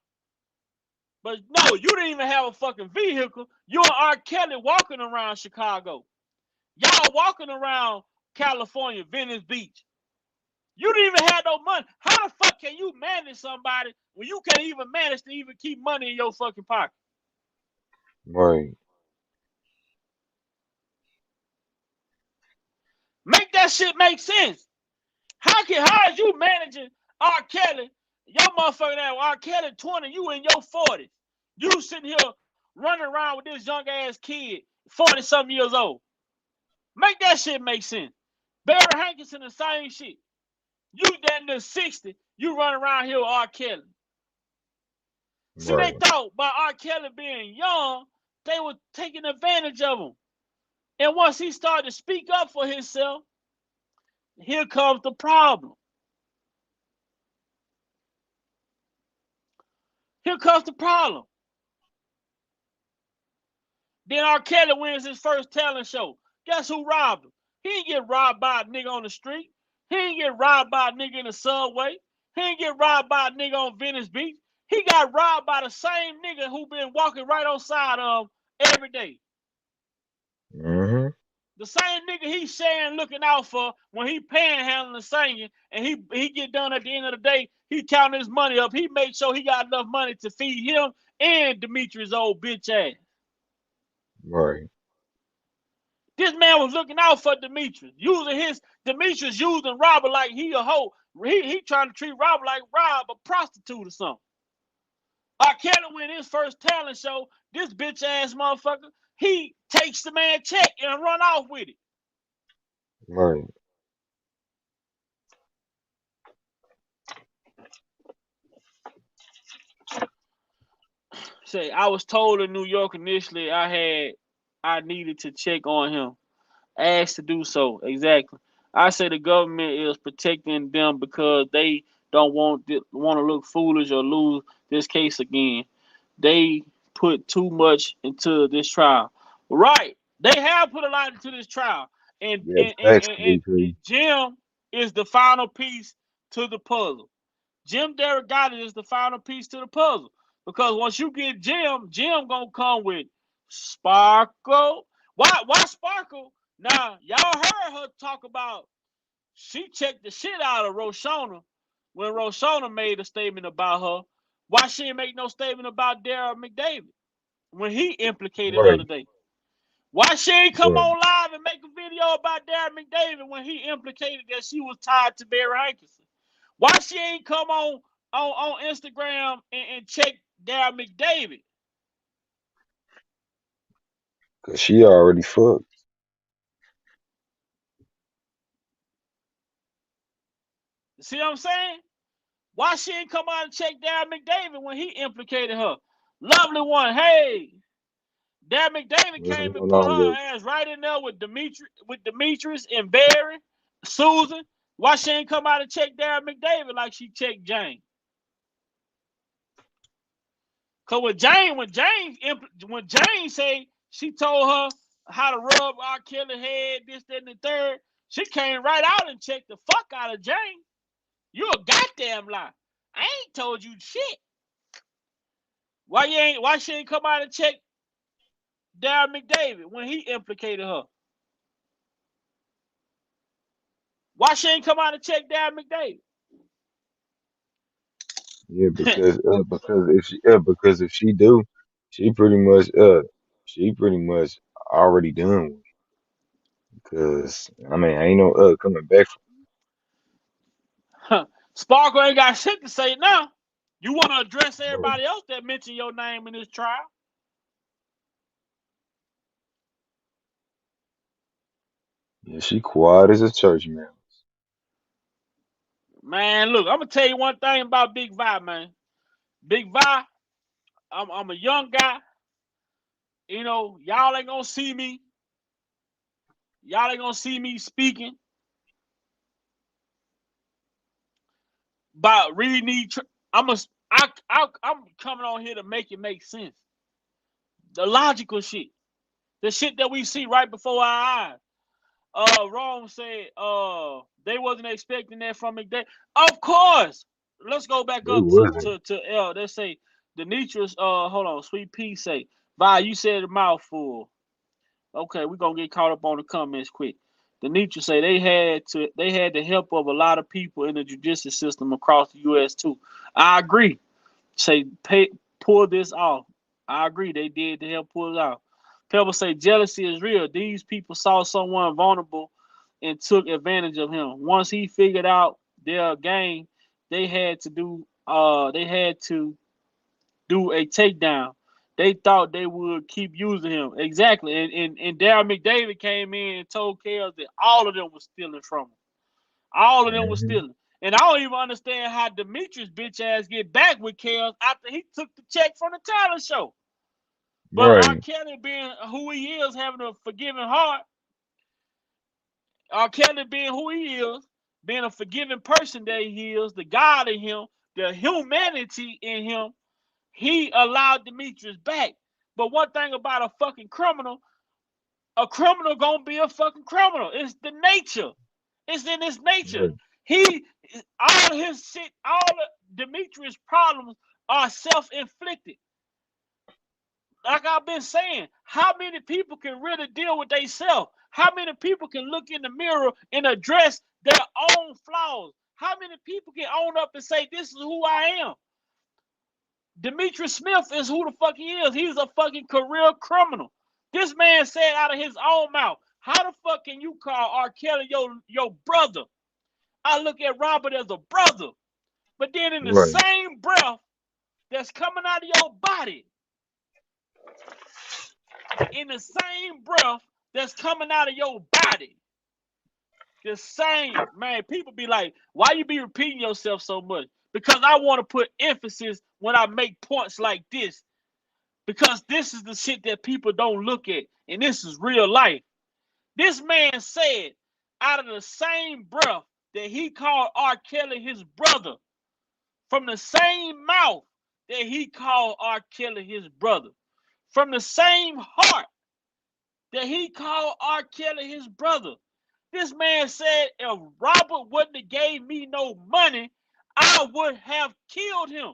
But no, you didn't even have a fucking vehicle. You and R. Kelly walking around Chicago. Y'all walking around California, Venice Beach. You didn't even have no money. How the fuck can you manage somebody when you can't even manage to even keep money in your fucking pocket? Right, Make that shit make sense. How is you managing R. Kelly? Your motherfucking ass, R. Kelly 20, you in your 40s. You sitting here running around with this young ass kid, 40 something years old. Make that shit make sense. Barry Hankinson, the same shit. You down to 60, you run around here with R. Kelly. See, they right. thought by R. Kelly being young, they were taking advantage of him. And once he started to speak up for himself, here comes the problem. Here comes the problem. Then R. Kelly wins his first talent show. Guess who robbed him? He didn't get robbed by a nigga on the street. He didn't get robbed by a nigga in the subway. He didn't get robbed by a nigga on Venice Beach. He got robbed by the same nigga who been walking right on side of him every day. Mm-hmm. The same nigga he's sharing looking out for when he panhandling and singing, and he get done at the end of the day, he counting his money up. He make sure he got enough money to feed him and Demetrius' old bitch ass. Right. This man was looking out for Demetrius, Demetrius using Robert like he a hoe. He trying to treat Robert like Rob a prostitute or something. R. Kelly win his first talent show. This bitch ass motherfucker, he takes the man check and run off with it. Right. Say, I was told in New York initially I needed to check on him. Asked to do so. Exactly. I say the government is protecting them because they don't want to look foolish or lose this case again. They put too much into this trial. Right. They have put a lot into this trial. And Yeah, and, and, facts, and, and please. Jim is the final piece to the puzzle. Jim Derrigotti is the final piece to the puzzle. Because once you get Jim gonna come with Sparkle. Why Sparkle? Now, y'all heard her talk about she checked the shit out of Roshana when Roshana made a statement about her. Why she didn't make no statement about Daryl McDavid when he implicated the other Right. day? Why she ain't come Right. on live and make a video about Darren McDavid when he implicated that she was tied to Barry Hankinson? Why she ain't come on Instagram and check Darren McDavid? Cause she already fucked. See what I'm saying? Why she ain't come out and check Darren McDavid when he implicated her? Lovely one, hey, Darren McDavid What's came and going put on, her yo? ass right in there with Demetrius and Barry, Susan. Why she ain't come out and check Darren McDavid like she checked Jane? Cause when Jane say she told her how to rub R. Kelly head, this, that, and the third. She came right out and checked the fuck out of James. You a goddamn lie. I ain't told you shit. Why she ain't come out and check Darren McDavid when he implicated her? Why she ain't come out and check Darren McDavid? Yeah, because if she do, she pretty much she pretty much already done with. Cause I mean, ain't no coming back from. Sparkle ain't got shit to say now. You want to address Right. everybody else that mentioned your name in this trial? Yeah, she quiet as a church mouse. Man, look, I'm gonna tell you one thing about Big Vi, man. Big Vi, I'm a young guy. You know, y'all ain't gonna see me. Y'all ain't gonna see me speaking about reading these. I'm coming on here to make it make sense. The logical shit, the shit that we see right before our eyes. Rome said they wasn't expecting that from McDavid. Of course. Let's go back They up wasn't. to L. They say Demetrius, hold on, Sweet Pea say, Vi, you said a mouthful. Okay, we're gonna get caught up on the comments quick. Demetrius say they had the help of a lot of people in the judicial system across the US too. I agree. Say pull this off. I agree, they did to help pull it off. Pebble say jealousy is real. These people saw someone vulnerable and took advantage of him. Once he figured out their game, they had to do a takedown. They thought they would keep using him. Exactly. And Darren McDavid came in and told Kels that all of them was stealing from him. All of them was Hmm. stealing. And I don't even understand how Demetrius bitch ass get back with Kels after he took the check from the talent show. But R. Right. Kelly being who he is, having a forgiving heart, R. Kelly being who he is, being a forgiving person that he is, the God in him, the humanity in him, he allowed Demetrius back. But one thing about a criminal gonna be a fucking criminal. It's the nature. It's in his nature. Right. He all his shit, all of Demetrius' problems are self-inflicted. Like I've been saying, how many people can really deal with themselves? How many people can look in the mirror and address their own flaws? How many people can own up and say, this is who I am? Demetrius Smith is who the fuck he is. He's a fucking career criminal. This man said out of his own mouth, how the fuck can you call R. Kelly your brother? I look at Robert as a brother. But then in the Right. same breath that's coming out of your body, in the same breath that's coming out of your body, the same, man, people be like, why you be repeating yourself so much? Because I want to put emphasis when I make points like this. Because this is the shit that people don't look at. And this is real life. This man said out of the same breath that he called R. Kelly his brother, from the same mouth that he called R. Kelly his brother, from the same heart that he called R. Kelly his brother. This man said, if Robert wouldn't have gave me no money, I would have killed him.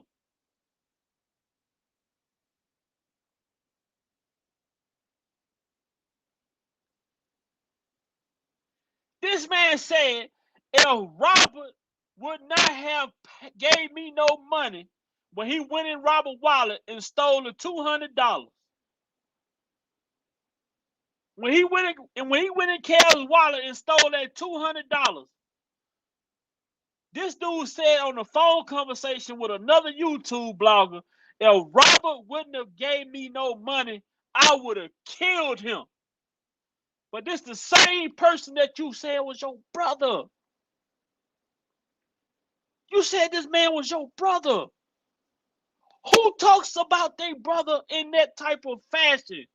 This man said, if Robert would not have gave me no money when he went in Robert wallet and stole the $200, when he went in Cal's wallet and stole that $200, this dude said on the phone conversation with another YouTube blogger, if Robert wouldn't have gave me no money, I would have killed him. But this the same person that you said was your brother. You said this man was your brother. Who talks about their brother in that type of fashion?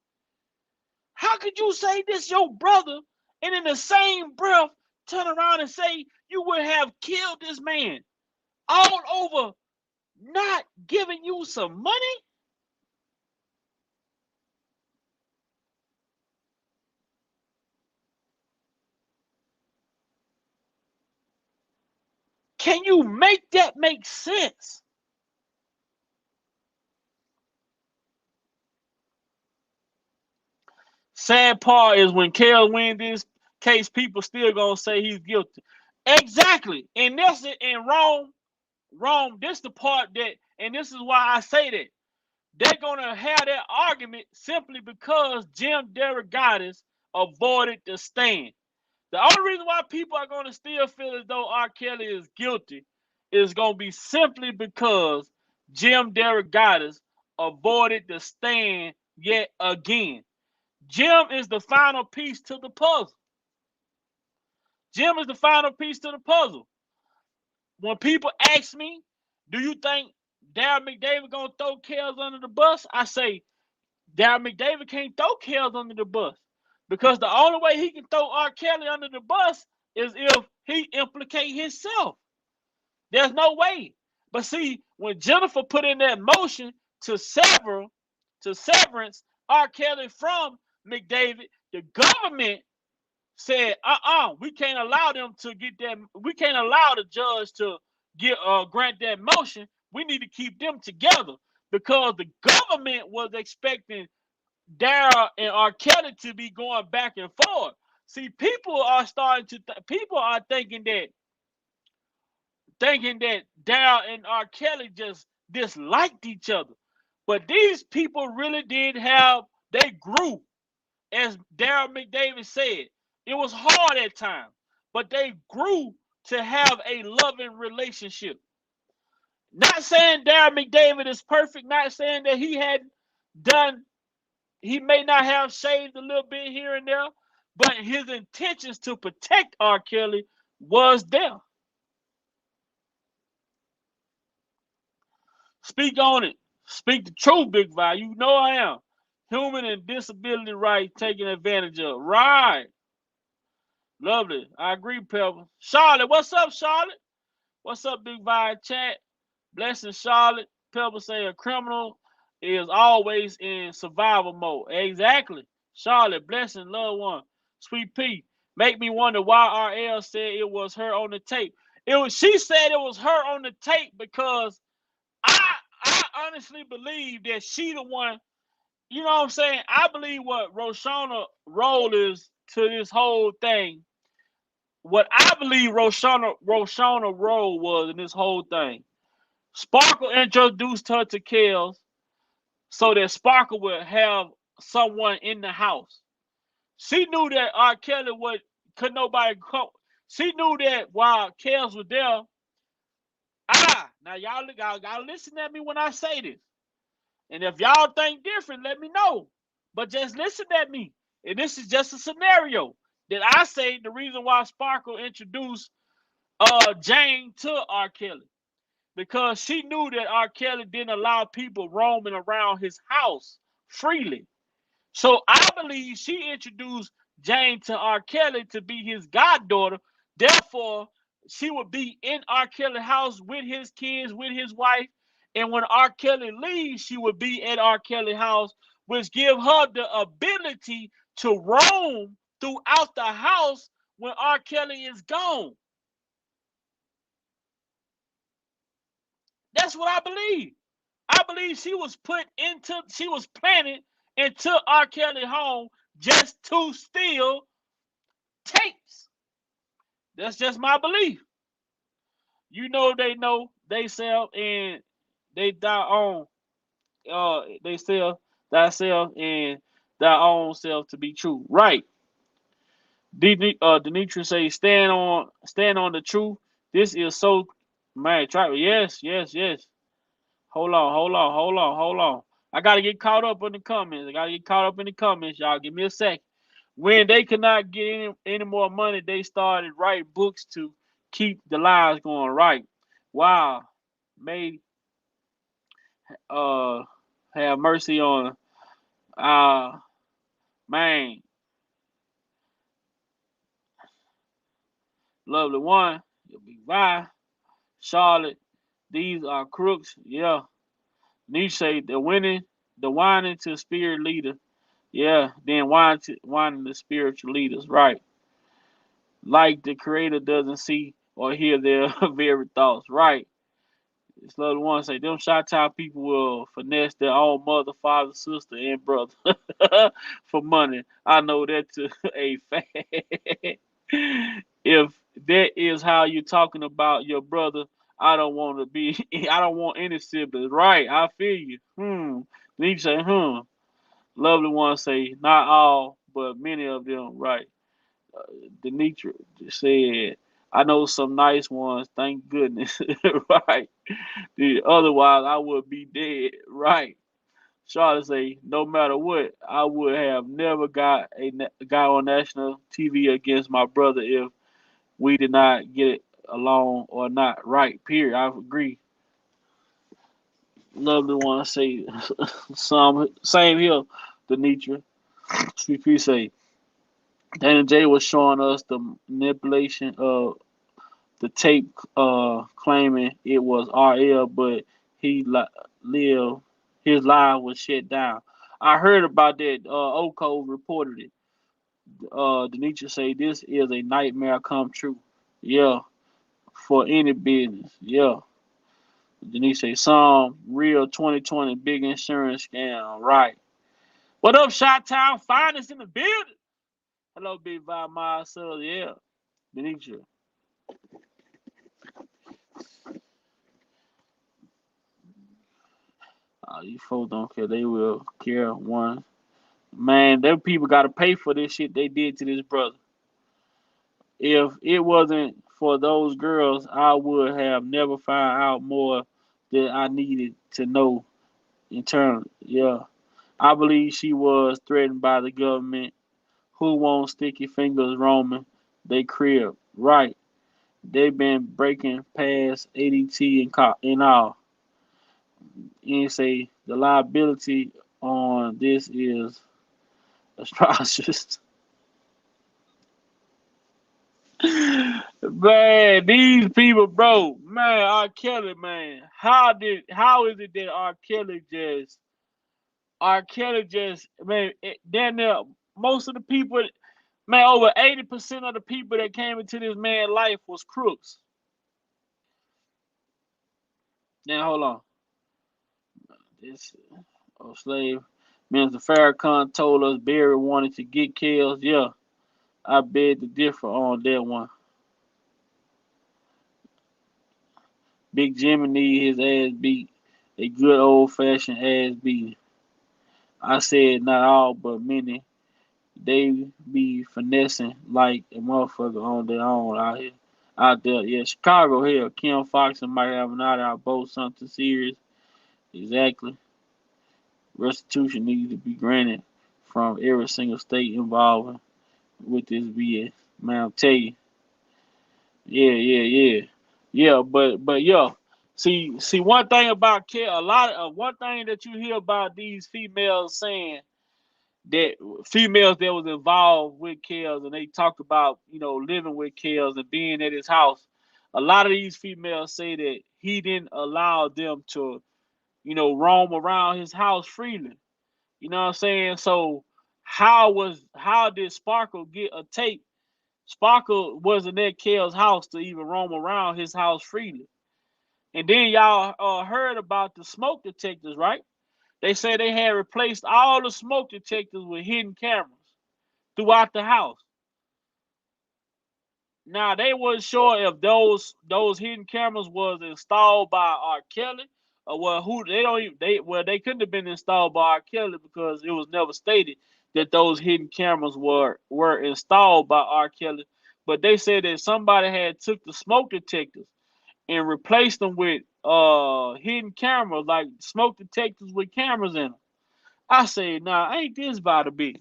How could you say this your brother and in the same breath turn around and say you would have killed this man all over not giving you some money? Can you make that make sense? Sad part is when Kel wins this case, people still gonna say he's guilty. Exactly. And this is in Rome, this the part that, and this is why I say that. They're gonna have that argument simply because Jim Derogatis avoided the stand. The only reason why people are gonna still feel as though R. Kelly is guilty is gonna be simply because Jim Derogatis avoided the stand yet again. Jim is the final piece to the puzzle. Jim is the final piece to the puzzle. When people ask me, do you think Darren McDavid gonna throw Kells under the bus? I say Darren McDavid can't throw Kells under the bus because the only way he can throw R. Kelly under the bus is if he implicate himself. There's no way. But see, when Jennifer put in that motion to severance R. Kelly from McDavid, the government said, we can't allow them to get that. We can't allow the judge to grant that motion. We need to keep them together because the government was expecting Daryl and R. Kelly to be going back and forth. See, people are starting to people are thinking that Daryl and R. Kelly just disliked each other, but these people really did have, they grew. As Darren McDavid said, it was hard at times, but they grew to have a loving relationship. Not saying Darren McDavid is perfect, not saying that he may not have shaved a little bit here and there, but his intentions to protect R. Kelly was there. Speak on it. Speak the truth, Big Vi. You know I am. Human and disability rights taken advantage of. Right. Lovely. I agree, Pebble. Charlotte, what's up, Charlotte? What's up, Big Vi chat? Blessing, Charlotte. Pebble say a criminal is always in survival mode. Exactly. Charlotte, blessing, loved one. Sweet P. Make me wonder why RL said it was her on the tape. She said it was her on the tape because I honestly believe that she the one, you know what I'm saying? I believe what Roshana's role is to this whole thing. What I believe Roshana's role was in this whole thing. Sparkle introduced her to Kells so that Sparkle would have someone in the house. She knew that R. Kelly could nobody come. She knew that while Kells was there. Now y'all gotta listen at me when I say this. And if y'all think different, let me know. But just listen at me. And this is just a scenario that I say the reason why Sparkle introduced Jane to R. Kelly. Because she knew that R. Kelly didn't allow people roaming around his house freely. So I believe she introduced Jane to R. Kelly to be his goddaughter. Therefore, she would be in R. Kelly's house with his kids, with his wife. And when R. Kelly leaves, she would be at R. Kelly's house, which give her the ability to roam throughout the house when R. Kelly is gone. That's what I believe. I believe she was planted into R. Kelly home just to steal tapes. That's just my belief. You know they sell and they die on they sell thyself and thy own self to be true. Right. Demetrius say stand on the truth. This is so man, try yes. Hold on. I gotta get caught up in the comments. Y'all give me a second. When they could not get any more money, they started writing books to keep the lives going. Right. Wow. May have mercy on man. Lovely one. You'll be right. Charlotte. These are crooks. Yeah. Nietzsche say the whining to spirit leader. Yeah, then whining the spiritual leaders, right? Like the creator doesn't see or hear their very thoughts. Right. This little one say them Chi-Town people will finesse their own mother, father, sister, and brother for money. I know that to a fact. If that is how you're talking about your brother, I don't want to be. I don't want any siblings. Right? I feel you. Then you say, Lovely one say, not all, but many of them. Right? Demetrius said, I know some nice ones. Thank goodness. Right? Otherwise, I would be dead. Right? Charlotte say, no matter what, I would have never got on national TV against my brother if we did not get along or not. Right? Period. I agree. Lovely one say, some same here. Demetra. CP say, Dana J was showing us the manipulation of the tape, claiming it was RL, but he lived. His line was shut down. I heard about that. Oko reported it. Demetrius say this is a nightmare come true. Yeah, for any business. Yeah. Denise say some real 2020 big insurance scam. Right. What up, Shot Town? Finest in the building. Hello, Big Vibe myself. Yeah. Demetrius. You folks don't care. They will care one. Man, them people got to pay for this shit they did to this brother. If it wasn't for those girls, I would have never found out more that I needed to know internally. Yeah. I believe she was threatened by the government. Who wants sticky fingers roaming they crib? Right. They've been breaking past ADT and all. And say the liability on this is atrocious. Man, these people, bro, man, R. Kelly, man, how is it that R. Kelly just, man, damn near most of the people, man, over 80% of the people that came into this man's life was crooks. Now hold on, this slave. Minister Farrakhan told us Barry wanted to get killed. Yeah, I beg to differ on that one. Big Jimmy need his ass beat. A good old fashioned ass beating. I said not all, but many. They be finessing like a motherfucker on their own out here. Out there. Yeah, Chicago here. Kim Fox and Mike Avenatti are both something serious. Exactly. Restitution needs to be granted from every single state involved with this BS. Man, I'll tell you. Yeah. Yeah, but yeah. See one thing about Kel, a lot of one thing that you hear about these females saying that females that was involved with Kels and they talked about, living with Kels and being at his house. A lot of these females say that he didn't allow them to, roam around his house freely. You know what I'm saying? So how did Sparkle get a tape? Sparkle wasn't at Kel's house to even roam around his house freely. And then y'all heard about the smoke detectors, right? They say they had replaced all the smoke detectors with hidden cameras throughout the house. Now they wasn't sure if those hidden cameras was installed by R. Kelly or who they don't even they couldn't have been installed by R. Kelly because it was never stated that those hidden cameras were installed by R. Kelly. But they said that somebody had took the smoke detectors and replaced them with hidden cameras, like smoke detectors with cameras in them. I say, nah, ain't this about to be?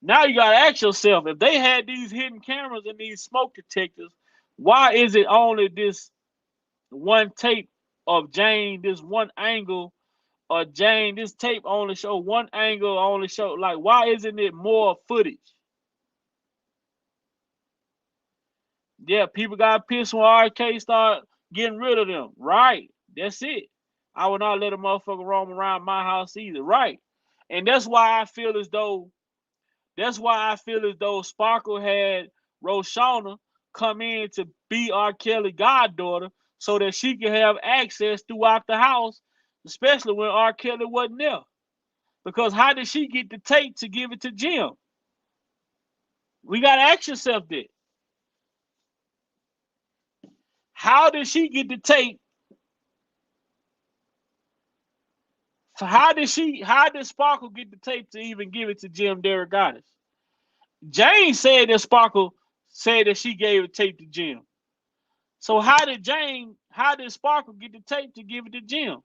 Now you gotta ask yourself, if they had these hidden cameras and these smoke detectors, why is it only this one tape of Jane, this one angle of Jane, this tape only show one angle, only show like why isn't it more footage? Yeah, people got pissed when RK start getting rid of them. Right. That's it. I would not let a motherfucker roam around my house either. Right. And that's why I feel as though Sparkle had Roshana come in to be R. Kelly's goddaughter so that she can have access throughout the house, especially when R. Kelly wasn't there. Because how did she get the tape to give it to Jim? We got to ask yourself that. How did she get the tape? How did Sparkle get the tape to even give it to Jim Derogatis? Jane said that Sparkle said that she gave a tape to Jim. So how did Sparkle get the tape to give it to Jim?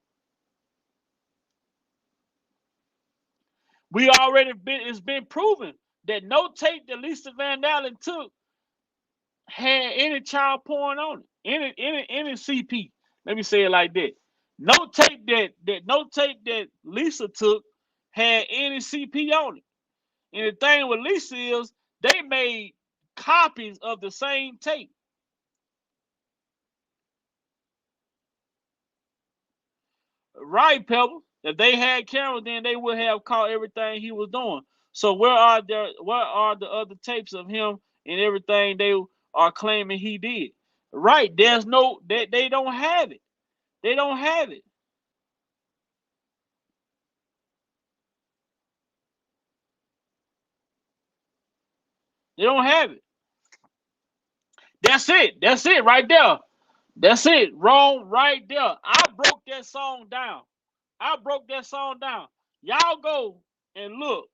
It's been proven that no tape that Lisa Van Allen took had any child porn on it. Any CP. Let me say it like that. No tape that Lisa took had any CP on it. And the thing with Lisa is they made copies of the same tape. Right, Pebble. If they had cameras, then they would have caught everything he was doing. So where are the other tapes of him and everything they are claiming he did? Right. There's no they don't have it. They don't have it. They don't have it. That's it. That's it right there. That's it. Wrong right there. I broke that song down. Y'all go and look.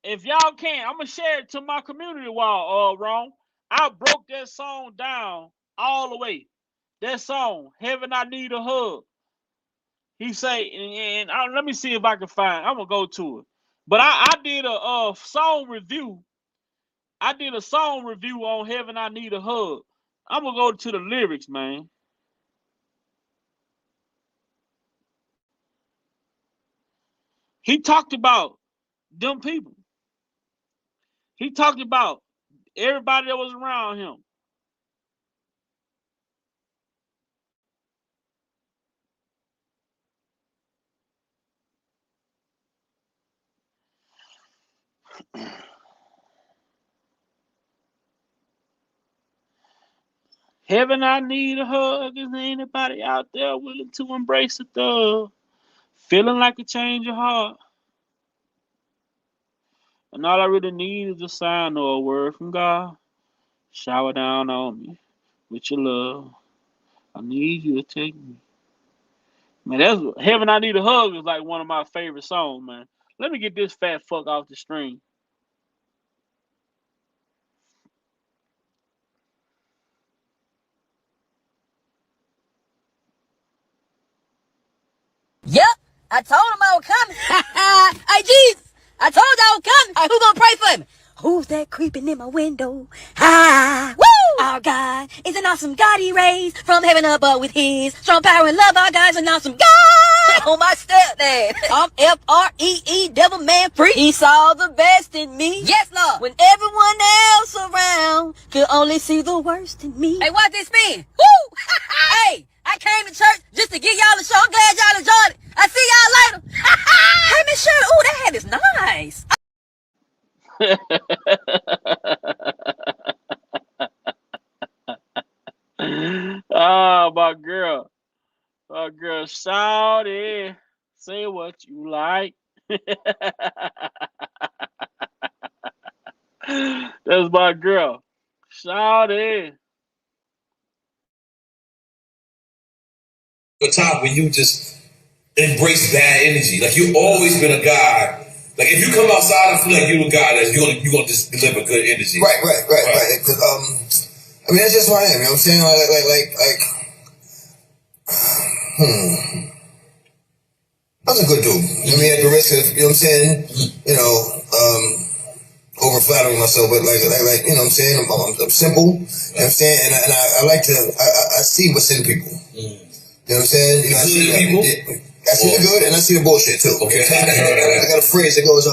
If y'all can, I'm going to share it to my community wall, wrong. I broke that song down all the way. That song, Heaven I Need a Hug. He say, and let me see if I can find, I'm going to go to it. But I did a song review. I did a song review on Heaven I Need a Hug. I'm going to go to the lyrics, man. He talked about them people. He talked about everybody that was around him. Heaven, I need a hug. Is there anybody out there willing to embrace a thug? Feeling like a change of heart. And all I really need is a sign or a word from God. Shower down on me with your love. I need you to take me. Man, that's Heaven, I Need a Hug is like one of my favorite songs, man. Let me get this fat fuck off the string. Yep, I told him I was coming. Hey, Jesus, I told you I was coming. Right, who gonna pray for me? Who's that creeping in my window? Woo! Our God is an awesome God he raised from heaven above with his strong power and love. Our God is an awesome God. On my stepdad. I'm F-R-E-E, devil man free. He saw the best in me. Yes, Lord. When everyone else around could only see the worst in me. Hey, watch this spin. Woo! Hey, I came to church just to give y'all a show. I'm glad y'all enjoyed it. I see y'all later. Hey, Miss Shirley. Ooh, that hat is nice. Oh, my girl. My girl, shawty. Say what you like. That's my girl. Shawty. A time when you just embrace bad energy. Like you've always been a guy. Like if you come outside, I feel like you're a guy that you're gonna just deliver good energy. Right. Because I mean that's just who I am. You know what I'm saying? I was a good dude. I mean, at the risk of, you know what I'm saying? You know, over flattering myself, but like, you know what I'm saying? I'm simple. You know what I'm saying? And I like to, I see what's in people. You know what I'm saying? You know, I see the good and I see the bullshit too. Okay. I got a phrase that goes,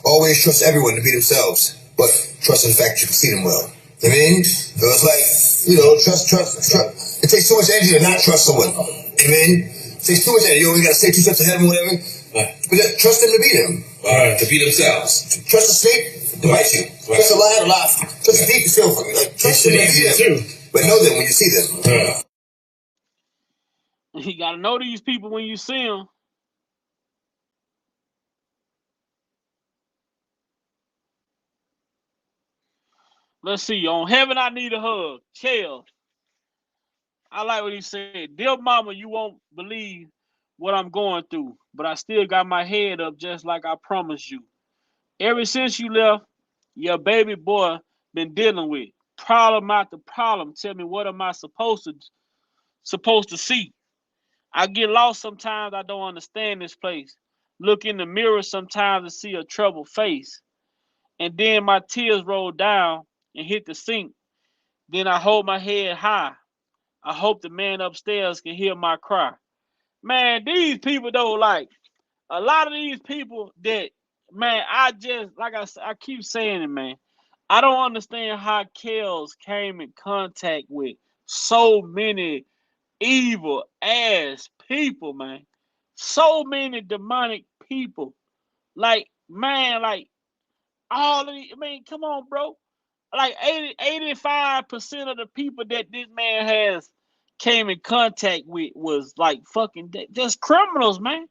always trust everyone to be themselves, but trust in the fact that you can see them well. You know what I mean? So it's like, you know, trust. It takes so much energy to not trust someone. You know what I mean? It takes too much energy. You gotta stay 2 steps ahead of them, whatever. But trust them to be them. To be themselves. Trust the snake to bite you. Right. Just a lot. Just deep to feel for me. Like, trust them when you see them. But know them when you see them. Yeah. You gotta know these people when you see them. Let's see. On Heaven I Need a Hug. Kel. I like what he said. Dear mama, you won't believe what I'm going through, but I still got my head up just like I promised you. Ever since you left, your baby boy been dealing with problem after problem. Tell me, what am I supposed to see? I get lost sometimes. I don't understand this place. Look in the mirror sometimes and see a troubled face. And then my tears roll down and hit the sink. Then I hold my head high. I hope the man upstairs can hear my cry. Man, these people though, like a lot of these people that, man, I just, like I keep saying it, man. I don't understand how Kels came in contact with so many evil ass people, man. So many demonic people. Like, man, like all of these, I mean, come on, bro. Like 85% of the people that this man has came in contact with was like fucking just criminals, man.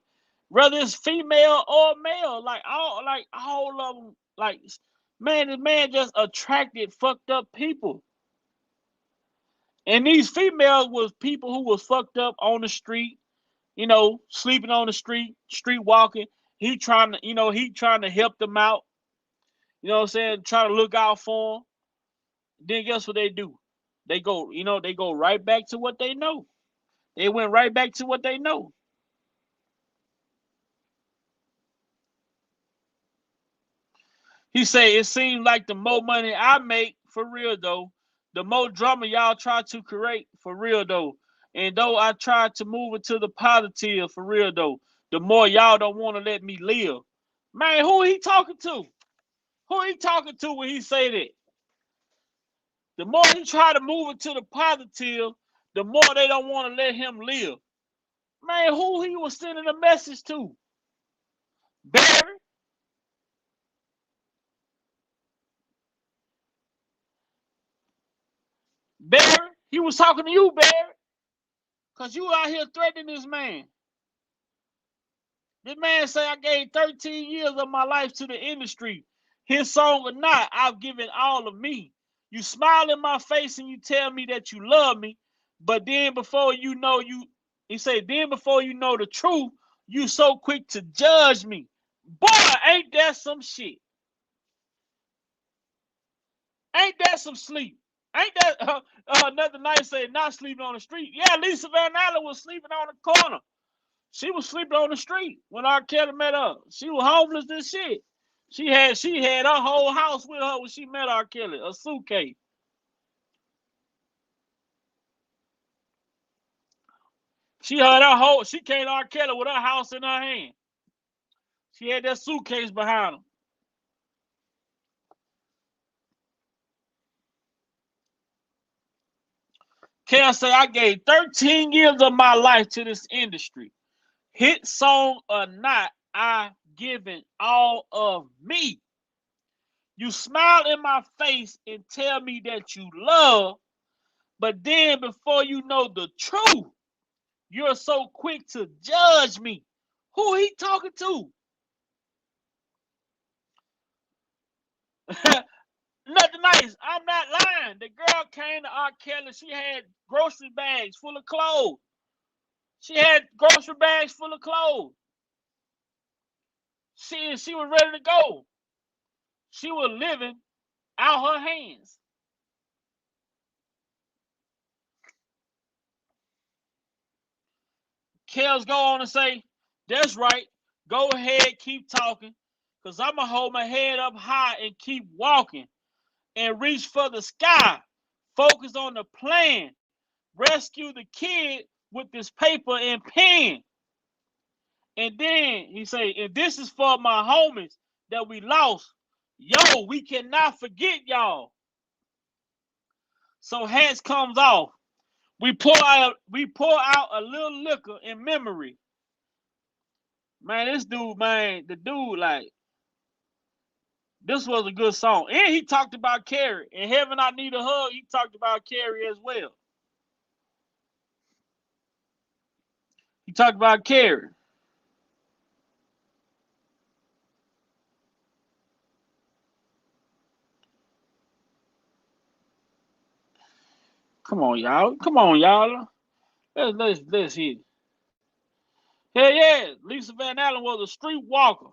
Whether it's female or male, like all of them, like, man, this man just attracted fucked up people. And these females was people who was fucked up on the street, sleeping on the street walking. He trying to help them out. You know what I'm saying? Trying to look out for them. Then guess what they do? They go right back to what they know. They went right back to what they know. He say, it seems like the more money I make, for real though, the more drama y'all try to create, for real though. And though I try to move it to the positive, for real though, the more y'all don't want to let me live. Man, who he talking to? Who he talking to when he say that? The more he try to move it to the positive, the more they don't want to let him live. Man, who he was sending a message to? Barry? Barry? He was talking to you, Barry. Because you out here threatening this man. This man say, I gave 13 years of my life to the industry. His song or not, I've given all of me. You smile in my face and you tell me that you love me. But then before you know then before you know the truth, you so quick to judge me. Boy, ain't that some shit? Ain't that some sleep? Ain't that nothing nice saying not sleeping on the street? Yeah, Lisa Van Allen was sleeping on the corner. She was sleeping on the street when R. Kelly met her. She was homeless and shit. She had her whole house with her when she met R. Kelly, a suitcase. She came to R. Kelly with her house in her hand. She had that suitcase behind her. Kel said, I gave 13 years of my life to this industry. Hit song or not, I've given all of me. You smile in my face and tell me that you love, but then before you know the truth, you're so quick to judge me. Who he talking to? Nothing nice. I'm not lying. The girl came to R. Kelly. She had grocery bags full of clothes. She was ready to go. She was living out her hands. Kells go on and say, that's right. Go ahead, keep talking. Because I'm going to hold my head up high and keep walking. And reach for the sky. Focus on the plan. Rescue the kid with this paper and pen. And then he say, and this is for my homies that we lost. Yo, we cannot forget y'all. So hats comes off. We pour out a little liquor in memory. Man, this dude, man, the dude, like, This was a good song. And he talked about Carrie. In Heaven I Need a Hug, he talked about Carrie as well. He talked about Carrie. Come on, y'all. Come on, y'all. Let's hit it. Hell yeah. Lisa Van Allen was a street walker.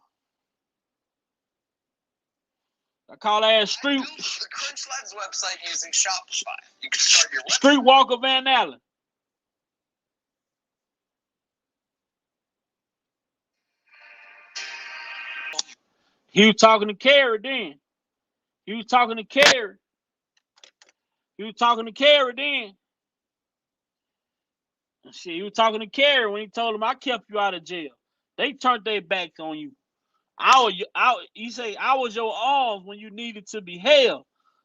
I call that street. The Crunch Labs website using Shopify. You can start your Street walker Van Allen. He was talking to Carrie then. He was talking to Carrie. He was talking to Carrie then. Shit, he was talking to Carrie when he told him, I kept you out of jail. They turned their backs on you. He say, I was your arms when you needed to be held.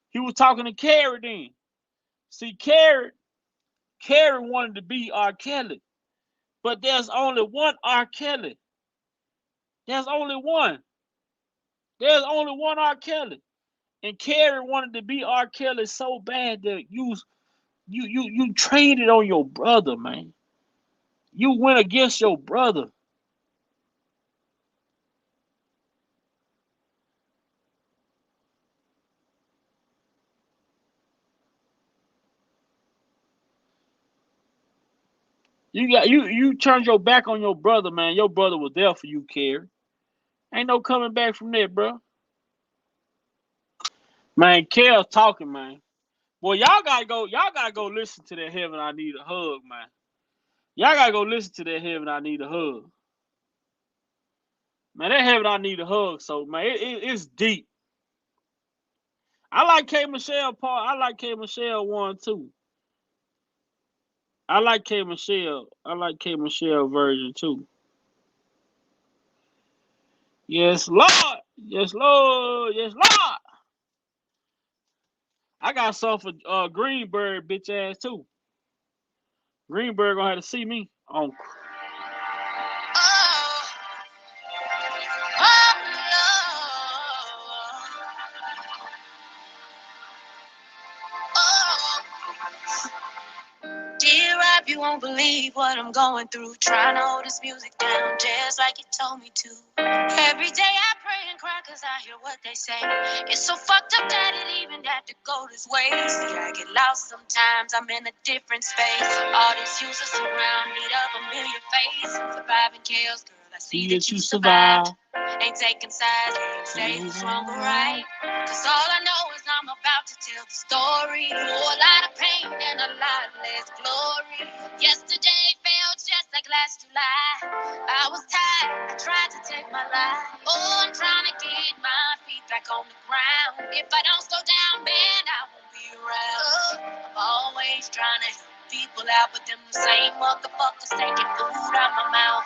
He was talking to Carrie then. See, Carrie wanted to be R. Kelly. But there's only one R. Kelly. There's only one. There's only one R. Kelly. And Carrie wanted to be R. Kelly so bad that you traded on your brother, man. You went against your brother. You turned your back on your brother, man. Your brother was there for you, Carrie. Ain't no coming back from that, bro. Man, Carrie's talking, man. Boy, y'all gotta go listen to that Heaven I Need a Hug, man. Y'all gotta go listen to that Heaven I Need a Hug. Man, that Heaven I Need a Hug, so man, it's deep. I like K. Michelle part. I like K. Michelle one too. I like K. Michelle. I like K. Michelle version too. Yes, Lord. Yes, Lord. Yes, Lord. I got something for Greenberg, bitch ass too. Greenberg gonna have to see me on. Dear rap, you won't believe what I'm going through. Trying to hold this music down just like it told me to. Every day I pray and cry cause I hear what they say. It's so fucked up that it even had to go this way. See, I get lost sometimes, I'm in a different space. All these users around need up a million faces. Surviving chaos, girl, I see that you survived. Ain't taking sides, ain't saying who's wrong or right. Cause all I know is I'm about to tell the story. Oh, a lot of pain and a lot less glory. Yesterday felt just like last July. I was tired, I tried to take my life. Oh, I'm trying to get my feet back on the ground. If I don't slow down, man, I won't be around. I'm always trying to help people out, but them same motherfuckers taking food out my mouth.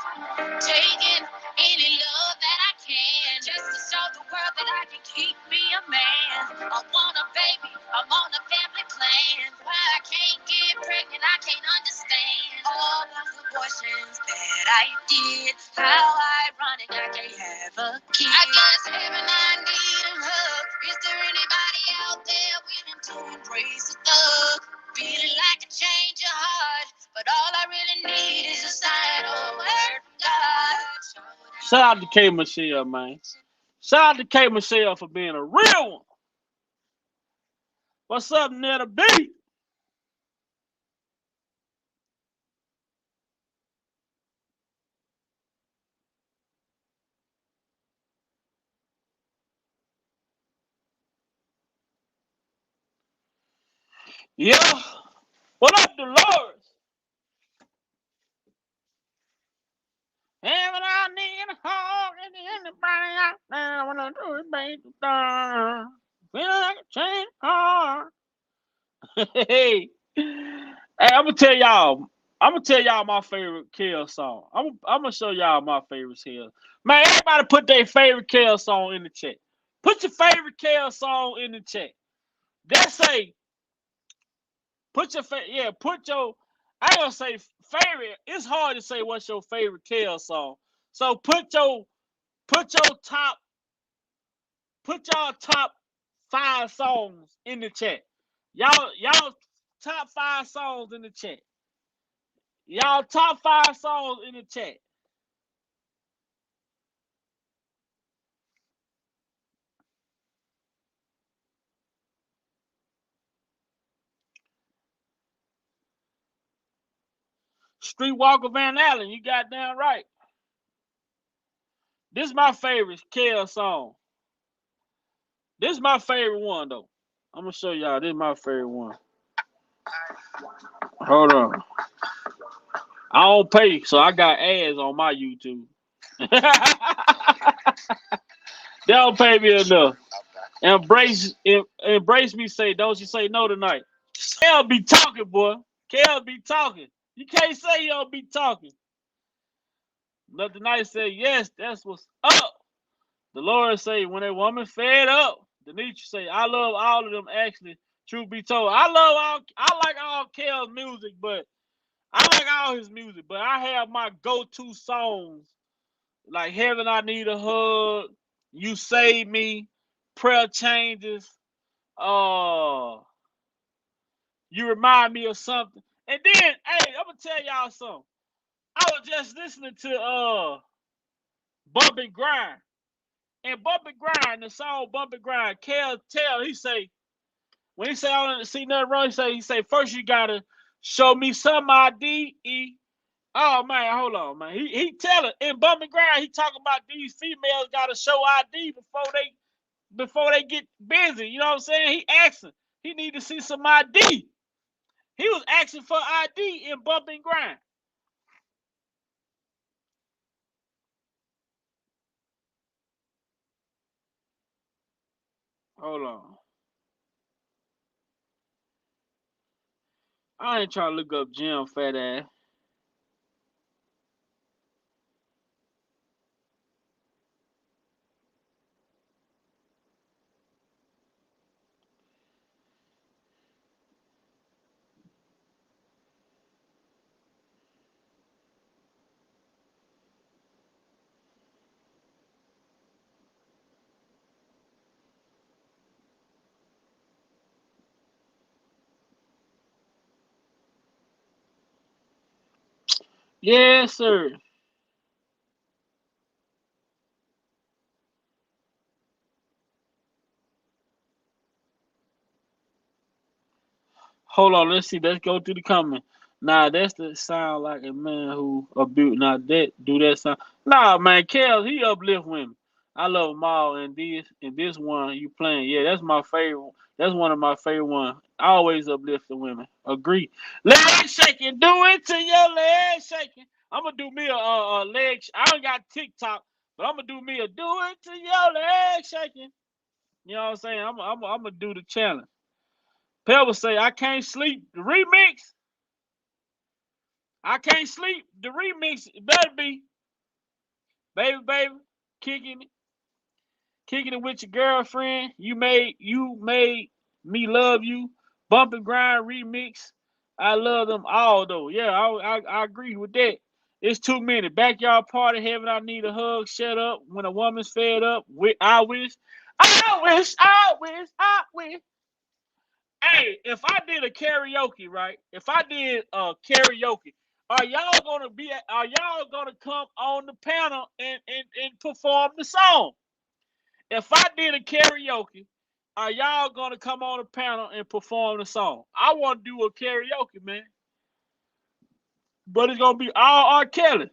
Taking any love that I can, just to show the world that I can keep me a man. I want a baby, I'm on a family plan. Why I can't get pregnant, I can't understand. All those abortions that I did, how ironic I can't have a kid. I guess heaven I need a hug. Is there anybody out there willing to embrace a thug? Feeling like a change of heart, but all I really need is a sign or a word from God. Shout out to K. Michelle, man. Shout out to K. Michelle for being a real one. What's up, Netta B? Yeah. What up, Dolores? Heaven, I need a hug, and anybody out there wanna do it, baby, feeling like a change of heart. Hey, I'm gonna tell y'all. I'm gonna tell y'all my favorite Kale song. I'm gonna show y'all my favorite Kale. Man, everybody put their favorite Kale song in the chat. Put your favorite Kale song in the chat. That's say, put your put your. I ain't gonna say favorite. It's hard to say what's your favorite Kale song. So put your top Put y'all top 5 songs in the chat. Y'all top 5 songs in the chat. Y'all top 5 songs in the chat. Streetwalker Van Allen, you got damn right. This is my favorite Kel song. This is my favorite one though. I'm gonna show y'all. This is my favorite one. Hold on. I don't pay, so I got ads on my YouTube. They don't pay me enough. Embrace me, say, don't you say no tonight. Kel be talking, boy. Kel be talking. You can't say he don't be talking. Nothing nice say, yes, that's what's up. The Lord say, when a woman fed up, Demetrius say, I love all of them actually, truth be told. I like all Kel's music, but I like all his music, but I have my go-to songs like Heaven I Need a Hug, You Save Me, Prayer Changes, You Remind Me of Something. And then, hey, I'm gonna tell y'all something. I was just listening to Bump and Grind. And Bump and Grind, the song Bump and Grind, Kel tell, he say, when he say I don't see nothing wrong, he say, first you gotta show me some ID. Oh man, hold on, man. He tell it in Bump and Grind, he talking about these females gotta show ID before they get busy. You know what I'm saying? He asking. He need to see some ID. He was asking for ID in Bump and Grind. Hold on. I ain't trying to look up Jim fat ass. Yes, sir. Hold on, let's see. Let's go through the comment. Nah, that's the sound like a man who abuse. Nah, that do that sound. Nah, man, Kel, he uplift women. I love them all. And this one you playing, yeah, that's my favorite. That's one of my favorite ones. I always uplift the women. Agree. Leg shaking, do it to your leg shaking. I'm gonna do me a leg. I don't got TikTok, but I'm gonna do me a do it to your leg shaking. You know what I'm saying? I'm gonna do the challenge. Pebble say, I can't sleep. The remix. I can't sleep. The remix better be. Baby, baby. Kicking it. Kicking it with your girlfriend. You made me love you. Bump and grind remix. I love them all though. Yeah, I agree with that. It's too many. Backyard party, heaven, I need a hug. Shut up. When a woman's fed up, I wish. I wish, I wish, I wish. Hey, if I did a karaoke, right? If I did a karaoke, are y'all gonna come on the panel and perform the song? If I did a karaoke, are y'all gonna come on the panel and perform the song? I want to do a karaoke, man. But it's gonna be all R. Kelly.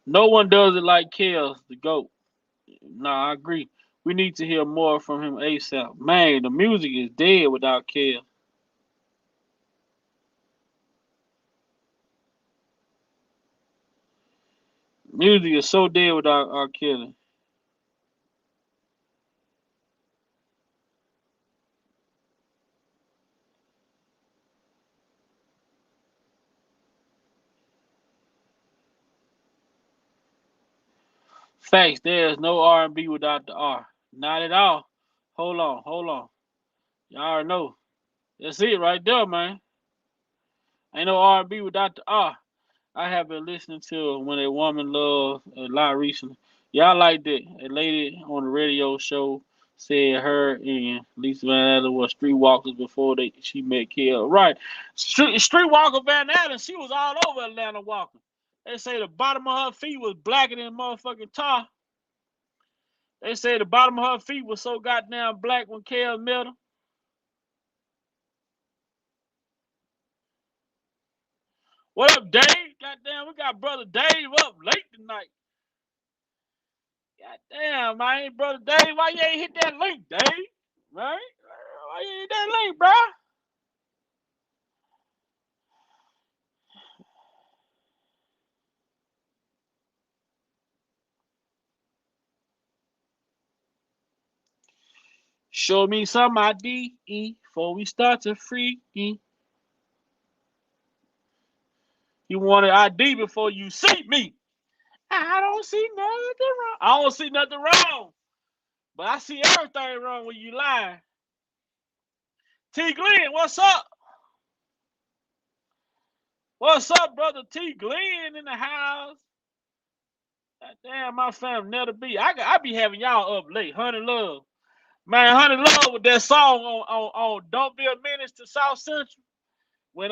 No one does it like Kells, the GOAT. Nah, I agree. We need to hear more from him ASAP. Man, the music is dead without Kells. Music is so dead without R. Kelly. Facts. There's no R&B without the R. Not at all. Hold on, hold on. Y'all already know. That's it right there, man. Ain't no R&B without the R. I have been listening to When a Woman Loves a lot recently. Y'all like that. A lady on the radio show said her and Lisa Van Allen were streetwalkers before she met Kel. Right. Streetwalker Van Allen, she was all over Atlanta walking. They say the bottom of her feet was blacker than motherfucking tar. They say the bottom of her feet was so goddamn black when Kel met her. What up, Dave? Goddamn, we got brother Dave up late tonight. Goddamn, man, brother Dave, why you ain't hit that link, Dave? Right? Why you ain't hit that link, bro? Show me some ID before we start to freaky. You want an ID before you see me. I don't see nothing wrong. I don't see nothing wrong. But I see everything wrong when you lie. T. Glenn, what's up? What's up, brother T. Glenn in the house? Damn, my family never be. I be having y'all up late. Honey Love. Man, Honey Love with that song on Don't Be a Menace to South Central. When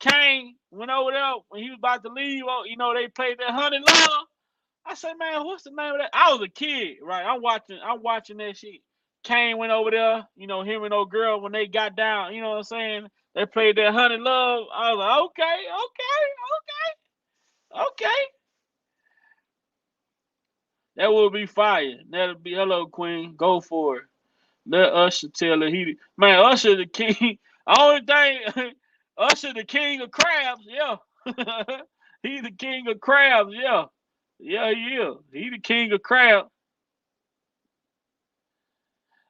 Kane went over there, when he was about to leave, they played that Honey Love. I said, man, what's the name of that? I was a kid, right? I'm watching that shit. Kane went over there, him and old girl, when they got down, you know what I'm saying? They played that Honey Love. I was like, okay. That will be fire. That'll be, hello, Queen. Go for it. Let Usher tell her man, Usher the king. Only thing, Usher the king of crabs, yeah. He the king of crabs, yeah. Yeah, he is. He the king of crabs.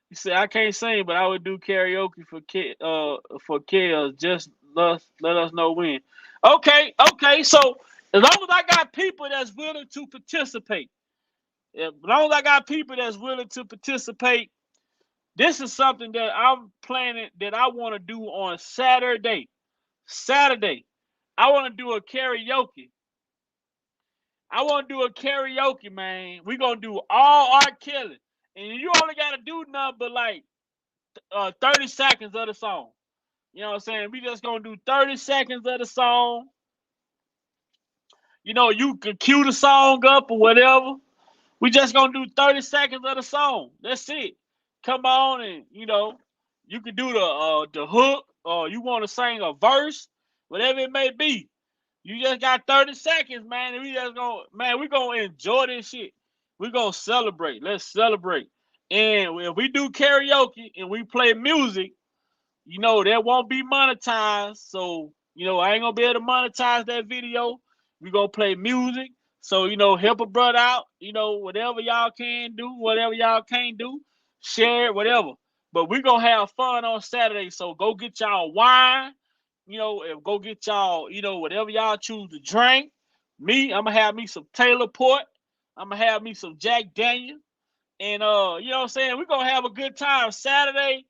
He said, I can't sing, but I would do karaoke for Kels. Just let us know when. Okay. So as long as I got people that's willing to participate, as long as I got people that's willing to participate, this is something that I'm planning that I want to do on Saturday. I want to do a karaoke. I want to do a karaoke, man. We're going to do all R. Kelly. And you only got to do nothing but like 30 seconds of the song. You know what I'm saying? We just going to do 30 seconds of the song. You can cue the song up or whatever. We just going to do 30 seconds of the song. That's it. Come on and, you can do the hook or you want to sing a verse, whatever it may be. You just got 30 seconds, man. And we're going to enjoy this shit. We're going to celebrate. Let's celebrate. And if we do karaoke and we play music, that won't be monetized. So, I ain't going to be able to monetize that video. We're going to play music. So, help a brother out. Whatever y'all can do, whatever y'all can't do, share it, whatever. But we're going to have fun on Saturday. So go get y'all wine. Go get y'all, whatever y'all choose to drink. Me, I'm going to have me some Taylor Port. I'm going to have me some Jack Daniel. And, you know what I'm saying? We're going to have a good time Saturday.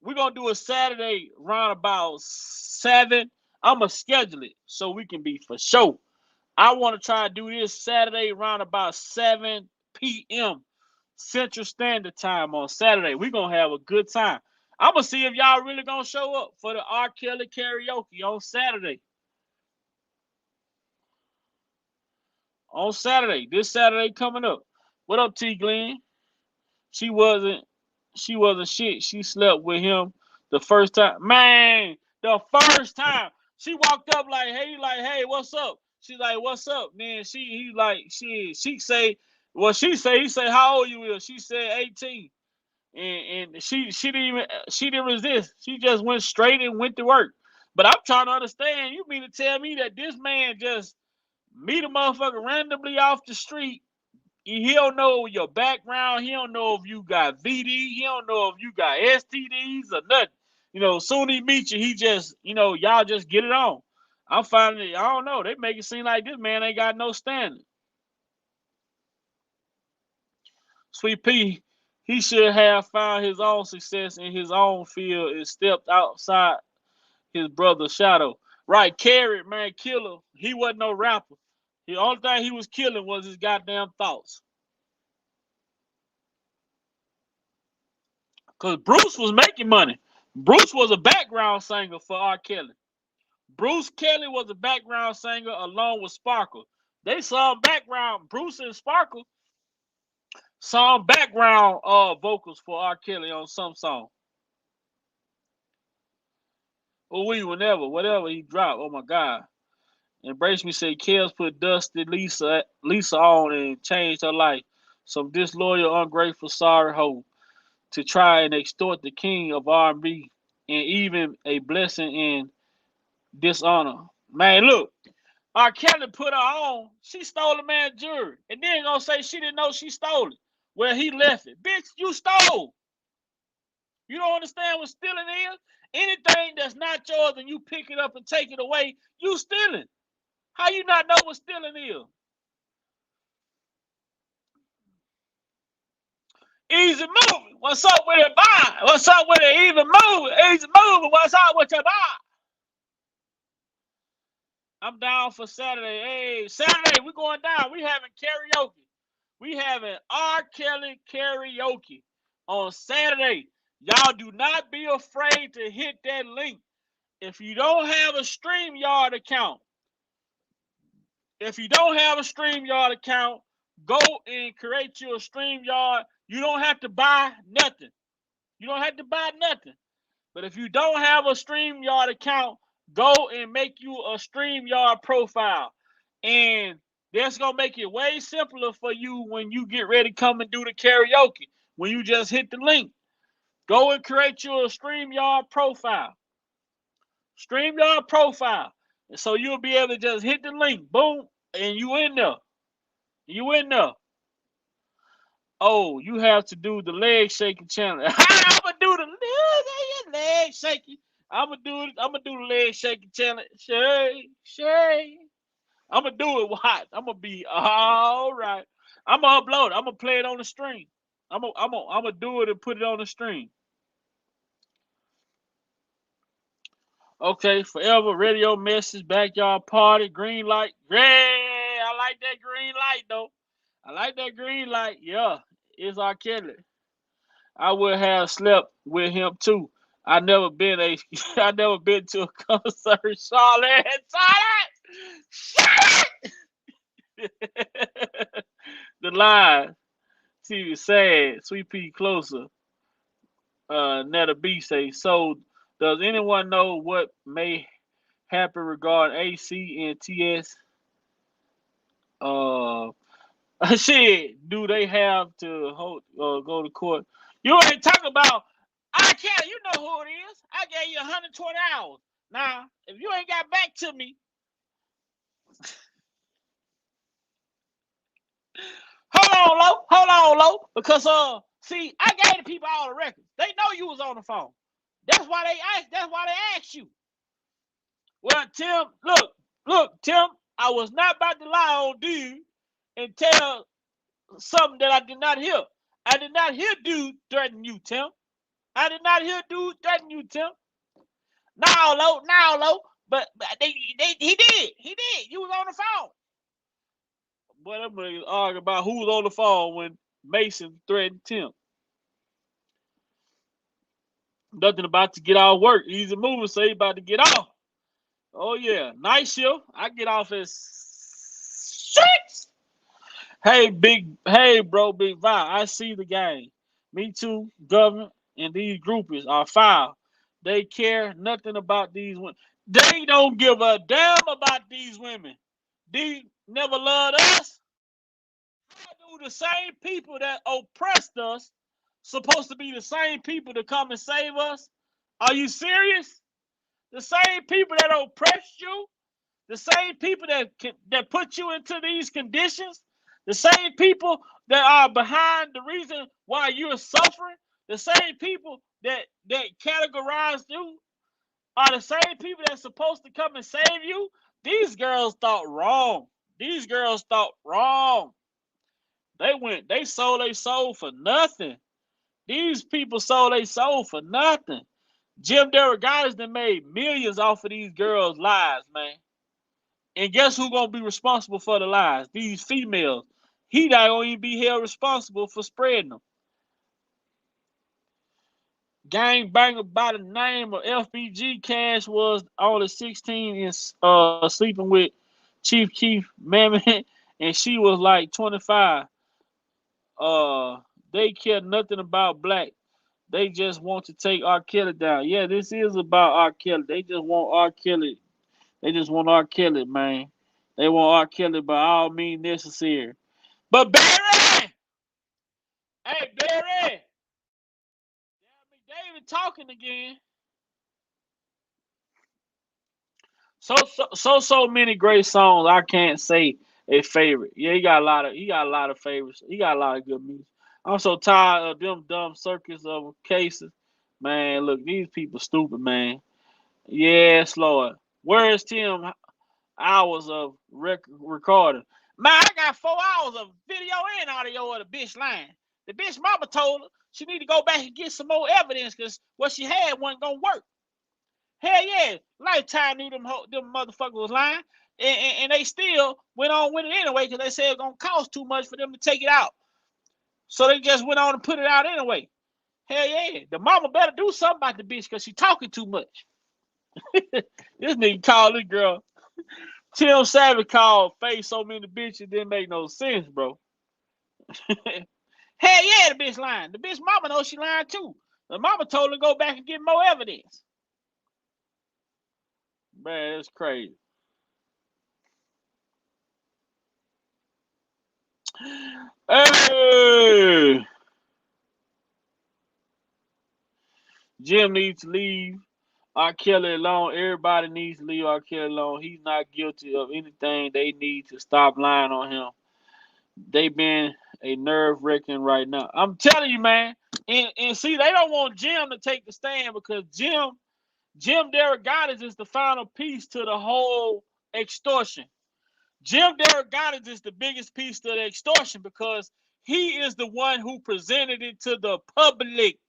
We're going to do a Saturday around about 7. I'm going to schedule it so we can be for sure. I want to try to do this Saturday around about 7 p.m. Central Standard Time on Saturday. We're going to have a good time. I'm going to see if y'all really going to show up for the R. Kelly karaoke on Saturday. On Saturday. This Saturday coming up. What up, T. Glenn? She wasn't shit. She slept with him the first time. Man, the first time. She walked up like, hey, what's up? She's like, what's up? Then she say, well, he say, how old you is? She said 18. And she didn't resist. She just went straight and went to work. But I'm trying to understand. You mean to tell me that this man just meet a motherfucker randomly off the street? He don't know your background. He don't know if you got VD. He don't know if you got STDs or nothing. Soon he meet you, he just, y'all just get it on. I'm finding it, I don't know. They make it seem like this man ain't got no standing. Sweet P, he should have found his own success in his own field and stepped outside his brother's shadow. Right, Carrot, man, killer. He wasn't no rapper. The only thing he was killing was his goddamn thoughts. Because Bruce was making money. Bruce was a background singer for R. Kelly. Bruce Kelly was a background singer along with Sparkle. They saw background, Bruce and Sparkle saw background vocals for R. Kelly on some song. Or whatever he dropped. Oh my God. Embrace Me said Kels put Dusty Lisa on and changed her life. Some disloyal, ungrateful, sorry hoe to try and extort the king of R&B and even a blessing in dishonor. Man, look, R. Kelly put her on. She stole a man's jewelry. And then gonna say she didn't know she stole it. Well, he left it. Bitch, you stole. You don't understand what stealing is? Anything that's not yours and you pick it up and take it away, you stealing. How you not know what stealing is? Easy moving. What's up with it, buy? What's up with it? Easy moving. Easy moving. What's up with your buy? I'm down for Saturday. Hey, Saturday, we're going down. We having karaoke. We having R. Kelly karaoke on Saturday. Y'all do not be afraid to hit that link. If you don't have a StreamYard account, go and create your StreamYard. You don't have to buy nothing. But if you don't have a StreamYard account, go and make you a StreamYard profile. And that's going to make it way simpler for you when you get ready to come and do the karaoke. When you just hit the link. Go and create your StreamYard profile. And so you'll be able to just hit the link. Boom. And you in there. Oh, you have to do the leg shaking challenge. I'm gonna do the leg shaking. I'm gonna do the leg shaking challenge. Shay. I'm gonna do it. Watch. I'm gonna be all right. I'm gonna upload it. I'm gonna play it on the stream. I'm gonna do it and put it on the stream. Okay, forever radio message, backyard party, green light. Yeah, I like that green light though. Yeah, it's R. Kelly. I would have slept with him too. I never been to a concert. Charlotte. The line. TV sad. Sweet Pea closer. Netta B say. So, does anyone know what may happen regarding AC and TS? Shit, do they have to go to court? You ain't talking about I can't. You know who it is. I gave you 120 hours. Now, if you ain't got back to me, hold on, low, because see, I gave the people all the records. They know you was on the phone. That's why they asked you. Well, Tim, look, Tim, I was not about to lie on dude and tell something that I did not hear. I did not hear dude threaten you, Tim. Now, low. But he did. You was on the phone. Boy, them niggas argue about who was on the phone when Mason threatened Tim. Nothing about to get out of work. Easy moving, so he about to get off. Oh yeah, night shift. I get off at 6. Hey, bro, Big Vi. I see the game. Me too. Government and these groupies are foul. They care nothing about these women. They don't give a damn about these women. These never loved us. How do the same people that oppressed us supposed to be the same people to come and save us? Are you serious? The same people that oppressed you, the same people that put you into these conditions, the same people that are behind the reason why you're suffering, the same people that categorize you are the same people that's supposed to come and save you. These girls thought wrong. They sold their soul for nothing. These people sold their soul for nothing. Jim Derogatis done made millions off of these girls' lives, man. And guess who gonna be responsible for the lies? These females. He not gonna even be held responsible for spreading them. Gangbanger by the name of FBG Cash was only 16 and sleeping with Chief Keef Mammoth, and she was like 25. They care nothing about black. They just want to take R. Kelly down. Yeah, this is about R. Kelly. They just want R. Kelly. They just want R. Kelly, man. They want R. Kelly by all means necessary. But Barry! Hey, Barry! David talking again. So many great songs. I can't say a favorite. Yeah, he got a lot of favorites. He got a lot of good music. I'm so tired of them dumb circus of cases. Man, look, these people stupid, man. Yes, Lord. Where's Tim hours of recording? Man, I got 4 hours of video and audio of the bitch lying. The bitch mama told her she need to go back and get some more evidence because what she had wasn't gonna work. Hell yeah, Lifetime knew them motherfuckers was lying, and they still went on with it anyway because they said it was gonna cost too much for them to take it out. So they just went on and put it out anyway. Hell yeah, the mama better do something about the bitch because she talking too much. This nigga called this girl. Tim Savage called Faye so many bitches didn't make no sense, bro. Hell yeah, the bitch lying. The bitch mama knows she lying too. The mama told her to go back and get more evidence. Man, it's crazy. Hey! Jim needs to leave R. Kelly alone. Everybody needs to leave R. Kelly alone. He's not guilty of anything. They need to stop lying on him. They been a nerve wracking right now. I'm telling you, man. And see, they don't want Jim to take the stand because Jim Derogatis is the final piece to the whole extortion. Jim Derogatis is the biggest piece to the extortion because he is the one who presented it to the public.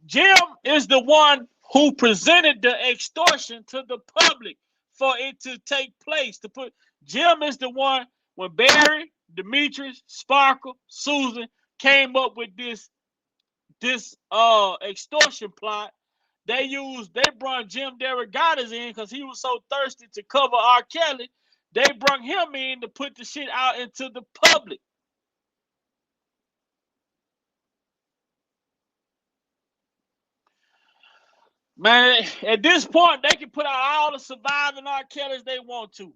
Jim is the one who presented the extortion to the public for it to take place. Jim is the one when Barry, Demetrius, Sparkle, Susan came up with this extortion plot. They brought Jim Derogatis in because he was so thirsty to cover R. Kelly. They brought him in to put the shit out into the public. Man, at this point, they can put out all the surviving R. Kellys they want to.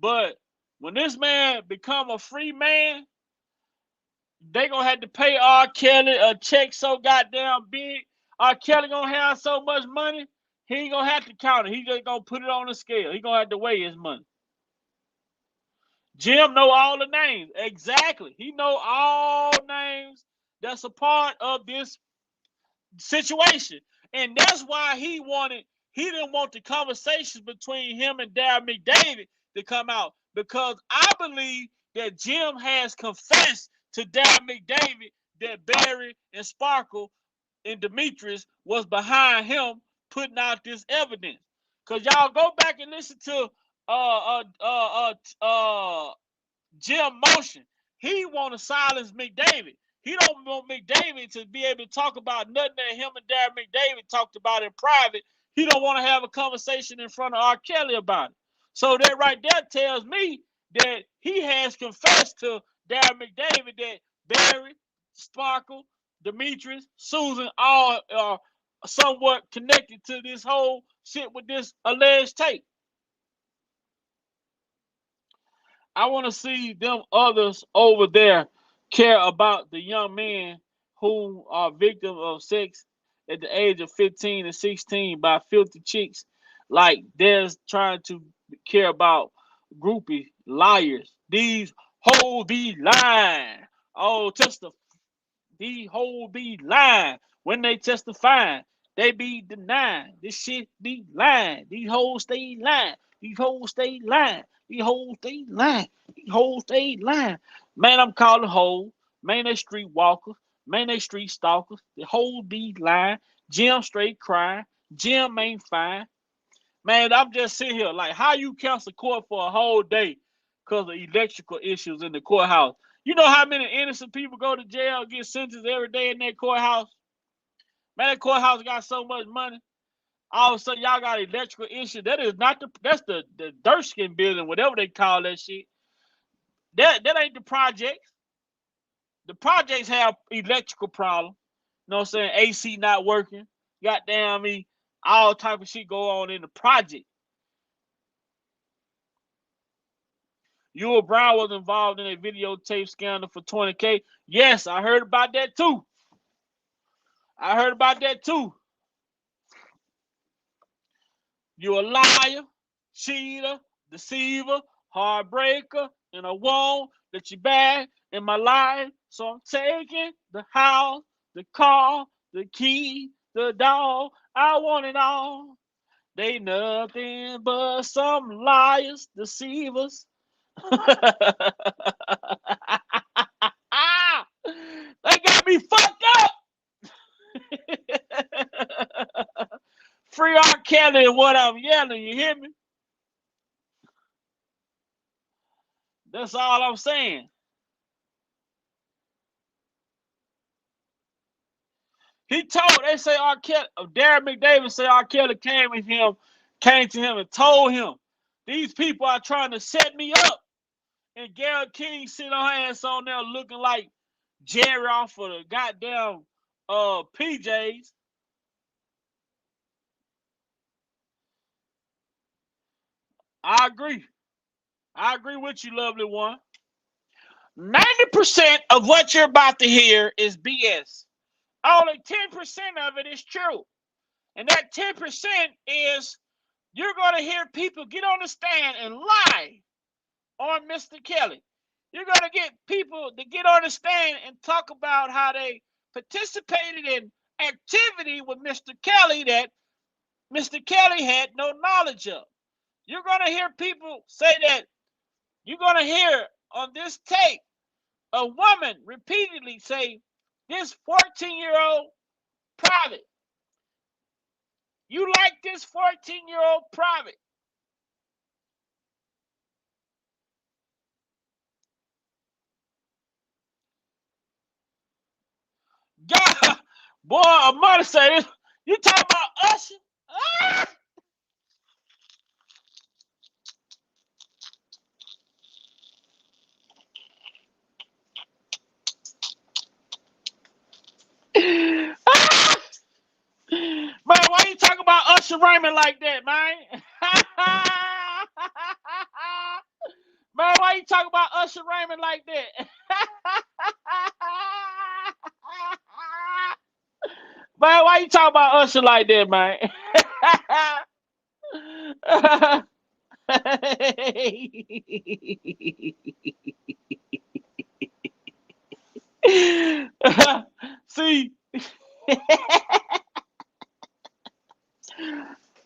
But when this man become a free man, they gonna have to pay R. Kelly a check so goddamn big. R. Kelly gonna have so much money, he ain't gonna have to count it. He just gonna put it on the scale. He gonna have to weigh his money. Jim know all the names. Exactly. He know all names that's a part of this situation. And that's why he didn't want the conversations between him and Darren McDavid to come out. Because I believe that Jim has confessed to Darren McDavid that Barry and Sparkle and Demetrius was behind him putting out this evidence. Because y'all go back and listen to Jim Motion. He want to silence McDavid. He don't want McDavid to be able to talk about nothing that him and Darren McDavid talked about in private. He don't want to have a conversation in front of R. Kelly about it. So that right there tells me that he has confessed to Darren McDavid that Barry, Sparkle, Demetrius, Susan all are somewhat connected to this whole shit with this alleged tape. I want to see them others over there care about the young men who are victims of sex at the age of 15 and 16 by filthy chicks. Like they're trying to care about groupie liars. These hoes be lying. Oh, these hoes be lying. When they testify, they be denying. This shit be lying. These hoes stay lying. These hoes stay lying. These hoes stay lying. These hoes stay lying. Man, I'm calling hoes. Man, they street walkers. Man, they street stalkers. The whole be lying. Jim straight crying. Jim ain't fine. Man, I'm just sitting here like, how you cancel court for a whole day because of electrical issues in the courthouse? You know how many innocent people go to jail and get sentenced every day in that courthouse? Man, that courthouse got so much money. All of a sudden, y'all got electrical issues. That is not that's the dirt skin building, whatever they call that shit. That ain't the projects. The projects have electrical problems. You know what I'm saying? AC not working. Goddamn me, all type of shit go on in the project. Yul Brown was involved in a videotape scandal for $20K. Yes, I heard about that too. I heard about that too. You a liar, cheater, deceiver, heartbreaker, and I won't let you back in my life. So I'm taking the house, the car, the key, the dog. I want it all. They nothing but some liars, deceivers. They got me fucked up. Free R. Kelly is what I'm yelling. You hear me? That's all I'm saying. He told, they say R. Kelly, Darren McDavid say R. Kelly came to him and told him, these people are trying to set me up. And Gayle King sit on her ass on there looking like Jerry off of the goddamn PJs. I agree. I agree with you, lovely one. 90% of what you're about to hear is BS. Only 10% of it is true. And that 10% is you're going to hear people get on the stand and lie on Mr. Kelly. You're going to get people to get on the stand and talk about how they participated in activity with Mr. Kelly that Mr. Kelly had no knowledge of. You're going to hear people say that. You're going to hear on this tape a woman repeatedly say, this 14-year-old private. You like this 14-year-old private. God, boy, I might have said this. You talking about Usher? Ah! Man, why you talking about Usher Raymond like that, man? Man, why you talking about Usher Raymond like that? Man, why you talking about Usher like that, man? See,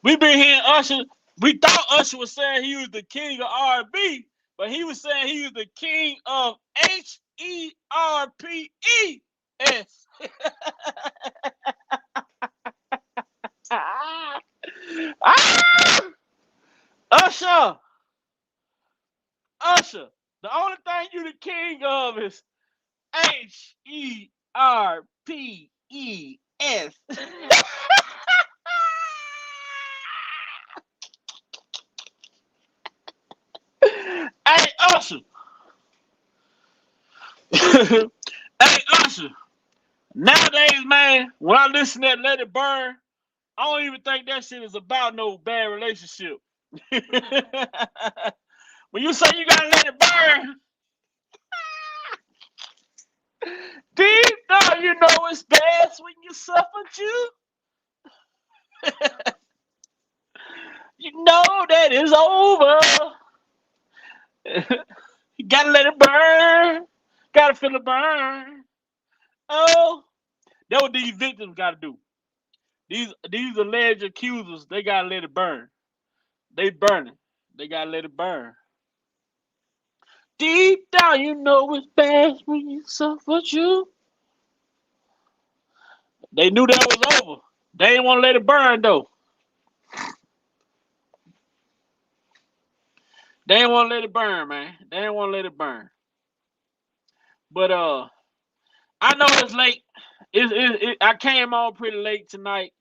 we been hearing Usher. We thought Usher was saying he was the king of R&B, but he was saying he was the king of HERPES. Usher, Usher. The only thing you the king of is HERPES. Hey, Usher. Hey, Usher. Nowadays, man, when I listen to that Let It Burn, I don't even think that shit is about no bad relationship. When you say you gotta let it burn, deep down you know it's best when you suffer too. You know that it's over. You gotta let it burn. Gotta feel it burn. Oh, that's what these victims gotta do. These alleged accusers, they gotta let it burn. They burning. They gotta let it burn. Deep down, you know it's best when you suffer you. They knew that was over. They didn't want to let it burn though. They didn't want to let it burn, man. They didn't want to let it burn. But I know it's late. I came on pretty late tonight,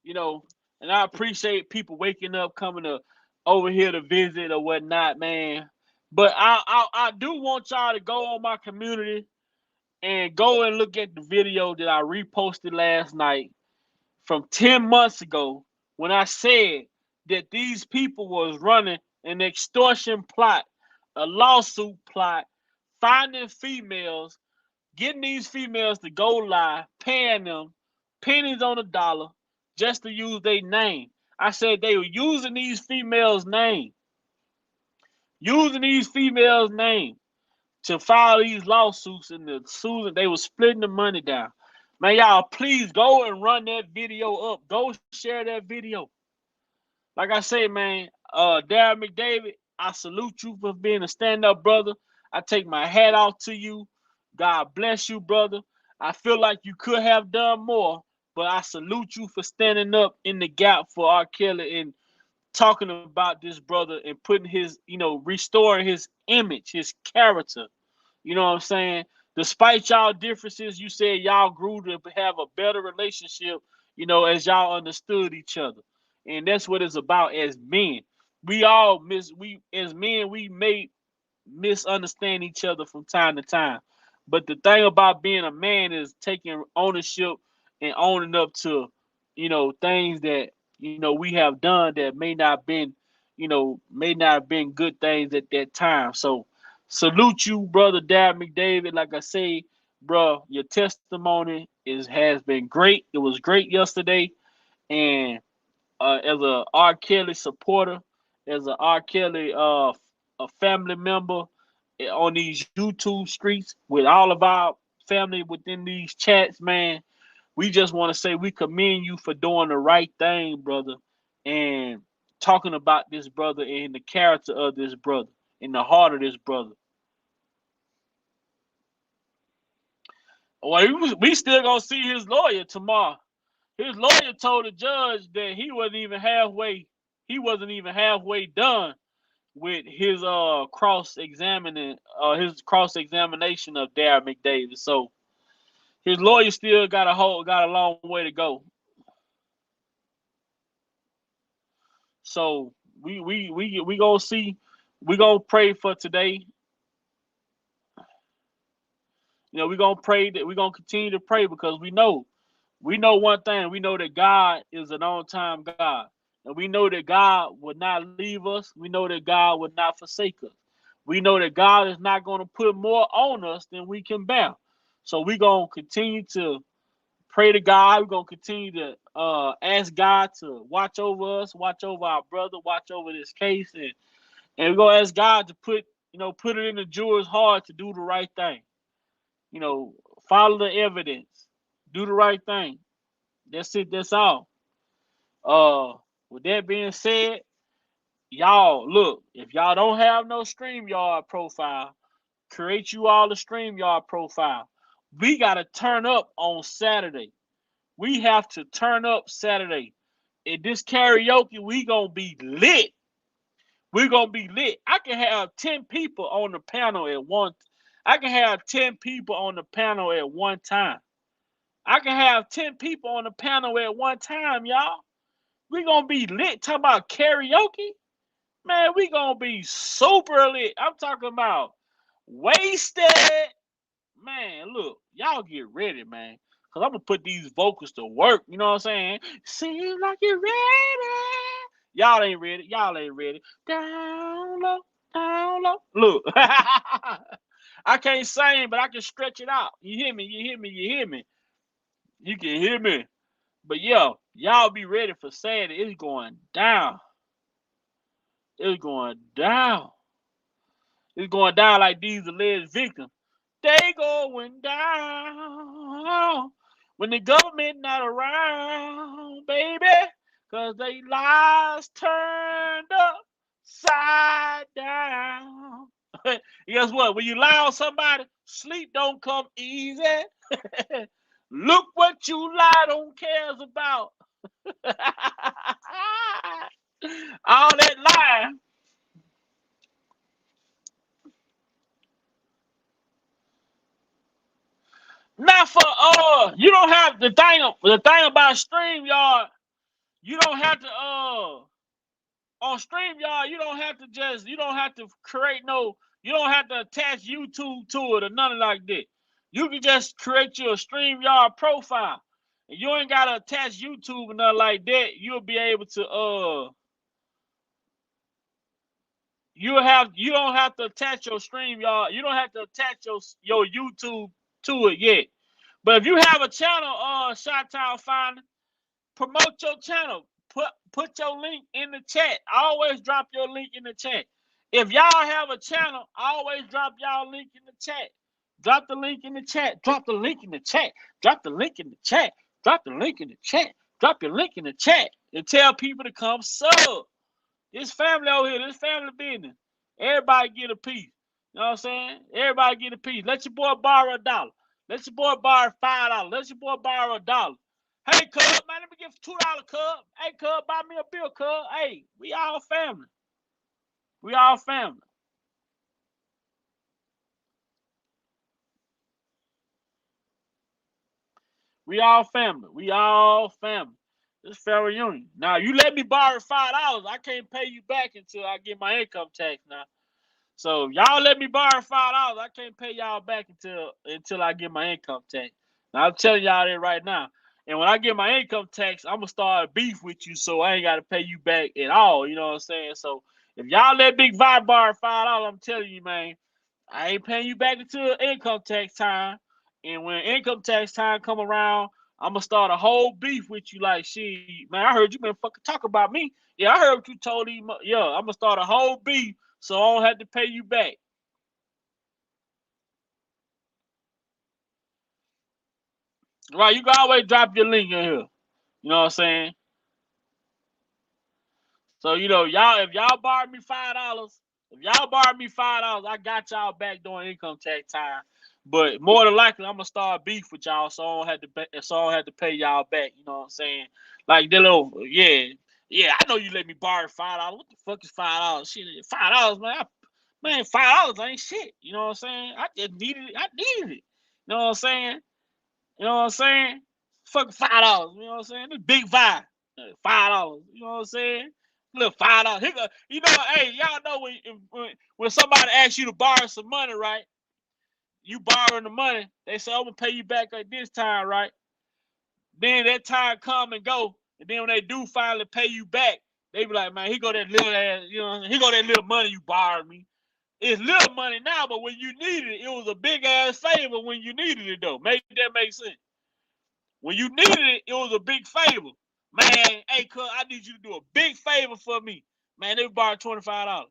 you know, and I appreciate people waking up, coming to over here to visit or whatnot, man. But I do want y'all to go on my community and go and look at the video that I reposted last night from 10 months ago when I said that these people was running an extortion plot, a lawsuit plot, finding females, getting these females to go lie, paying them pennies on a dollar just to use their name. I said they were using these females' name, to file these lawsuits, and the suits, they were splitting the money down. Man, y'all, please go and run that video up. Go share that video. Like I say, man, Darren McDavid, I salute you for being a stand-up brother. I take my hat off to you. God bless you, brother. I feel like you could have done more, but I salute you for standing up in the gap for R. Kelly and talking about this brother and putting his, restoring his image, his character. You know what I'm saying? Despite y'all differences, you said y'all grew to have a better relationship, as y'all understood each other. And that's what it's about as men. As men, we may misunderstand each other from time to time. But the thing about being a man is taking ownership and owning up to, things that, we have done that may not have been good things at that time. So salute you, brother Dad McDavid. Like I say, bro, your testimony has been great. It was great yesterday. And as a R. Kelly supporter, as a R. Kelly a family member on these YouTube streets with all of our family within these chats, man, we just want to say we commend you for doing the right thing, brother, and talking about this brother and the character of this brother, in the heart of this brother. Well, we still gonna see his lawyer tomorrow. His lawyer told the judge that he wasn't even halfway. He wasn't even halfway done with his cross examining his cross examination of Darren McDavid. So his lawyer still got a long way to go. So we gonna see. We gonna pray for today. We gonna pray that we gonna continue to pray because we know one thing. We know that God is an on-time God. And we know that God would not leave us. We know that God would not forsake us. We know that God is not going to put more on us than we can bear. So we're going to continue to pray to God. We're going to continue to ask God to watch over us, watch over our brother, watch over this case. And we're going to ask God to put it in the juror's heart to do the right thing. Follow the evidence. Do the right thing. That's it. That's all. With that being said, y'all look, if y'all don't have no StreamYard profile, create you all a StreamYard profile. We gotta turn up on Saturday. We have to turn up Saturday. At this karaoke, we gonna be lit. We're gonna be lit. I can have 10 people on the panel at one. I can have 10 people on the panel at one time. I can have 10 people on the panel at one time, y'all. We gonna be lit. Talking about karaoke, man. We gonna be super lit. I'm talking about wasted, man. Look, y'all get ready, man. Cause I'm gonna put these vocals to work. You know what I'm saying? Seems like you're ready. Y'all ain't ready. Y'all ain't ready. Down low, down low. Look, I can't sing, but I can stretch it out. You hear me? You hear me? You hear me? You can hear me. But yo, y'all be ready for Saturday. It's going down. It's going down. It's going down like these alleged victims. They going down when the government not around, baby. Cause they lies turned up. side down. Guess what? When you lie on somebody, sleep don't come easy. Look what you lie on cares about. All that lying. Not for you don't have the thing about StreamYard, you don't have to on StreamYard, you don't have to create you don't have to attach YouTube to it or nothing like that. You can just create your StreamYard profile. And you ain't gotta attach YouTube or nothing like that. You'll be able to you don't have to attach your StreamYard. You don't have to attach your YouTube to it yet. But if you have a channel, Shot-Town Finder, promote your channel. Put your link in the chat. Always drop your link in the chat. If y'all have a channel, always drop y'all link in the chat. Drop the link in the chat. Drop the link in the chat. Drop the link in the chat. Drop the link in the chat. Drop your link in the chat and tell people to come sub. This family over here, this family business. Everybody get a piece. You know what I'm saying? Everybody get a piece. Let your boy borrow $1. Let your boy borrow $5. Let your boy borrow $1. Hey, cub, man, let me give $2, cub. Hey, cub, buy me a bill, cub. Hey, we all family. We all family. We all family. We all family. This family union. Now, you let me borrow $5, I can't pay you back until I get my income tax now. So y'all let me borrow $5, I can't pay y'all back until I get my income tax. Now I'm telling y'all that right now. And when I get my income tax, I'm gonna start a beef with you, so I ain't gotta pay you back at all. You know what I'm saying? So if y'all let Big Vi borrow $5, I'm telling you, man, I ain't paying you back until income tax time. And when income tax time come around, I'm gonna start a whole beef with you. Like, shit, man, I heard you been fucking talk about me. Yeah, I heard what you told him. Yeah, I'm gonna start a whole beef so I don't have to pay you back. Right, you can always drop your link in here. You know what I'm saying? So, y'all, if y'all borrow me $5, I got y'all back during income tax time. But more than likely, I'm gonna start beef with y'all, so I don't have to pay y'all back. You know what I'm saying? Like that little, yeah. I know you let me borrow $5. What the fuck is $5? Shit, $5, man. Man, $5 ain't shit. You know what I'm saying? I just needed it. I needed it. You know what I'm saying? You know what I'm saying? Fucking $5. You know what I'm saying? This big vibe. $5. You know what I'm saying? Little $5. Hey, y'all know when somebody asks you to borrow some money, right? You borrowing the money, they say, I'm gonna pay you back at this time, right? Then that time come and go, and then when they do finally pay you back, they be like, man, he go that little ass, he go that little money you borrowed me. It's little money now, but when you needed it, it was a big ass favor when you needed it though. Make that make sense. When you needed it, it was a big favor. Man, hey, cuz, I need you to do a big favor for me. Man, they borrowed $25.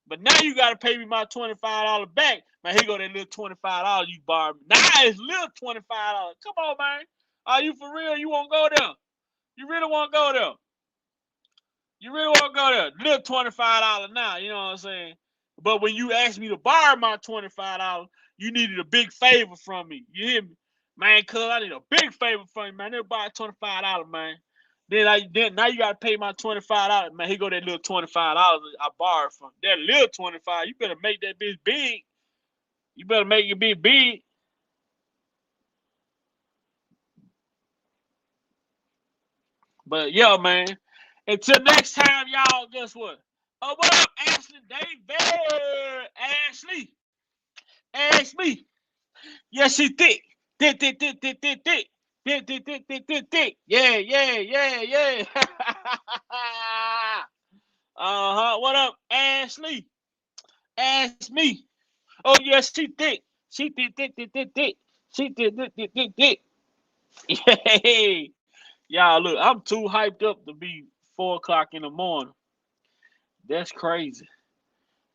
But now you got to pay me my $25 back. Man, here go that little $25 you borrowed me. Now it's little $25. Come on, man. Are you for real? You won't go there? You really won't go there? You really won't go there? Little $25 now, you know what I'm saying? But when you asked me to borrow my $25, you needed a big favor from me. You hear me? Man, cuz I need a big favor from you, man. They borrow $25, man. Then now you gotta pay my $25. Man, here go that little $25 I borrowed from. That little 25, you better make that bitch big. You better make it big. But yeah, man. Until next time, y'all, guess what? Oh, what up, Ashley David? Ashley. Yes, she thick. Thick. Thick. Yeah. Uh-huh. What up, Ashley? Ask me. Oh, yes, she thick. She thick. She thick. Yay. Y'all, look, I'm too hyped up to be 4 o'clock in the morning. That's crazy.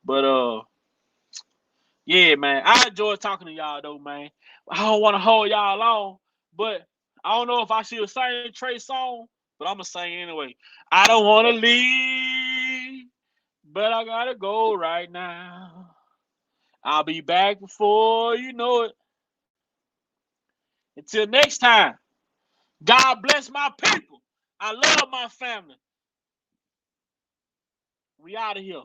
But, yeah, man. I enjoy talking to y'all, though, man. I don't want to hold y'all long, but I don't know if I should sing Trey song, but I'm going to sing anyway. I don't want to leave, But I gotta go right now. I'll be back before you know it. Until next time, God bless my people. I love my family. We out of here.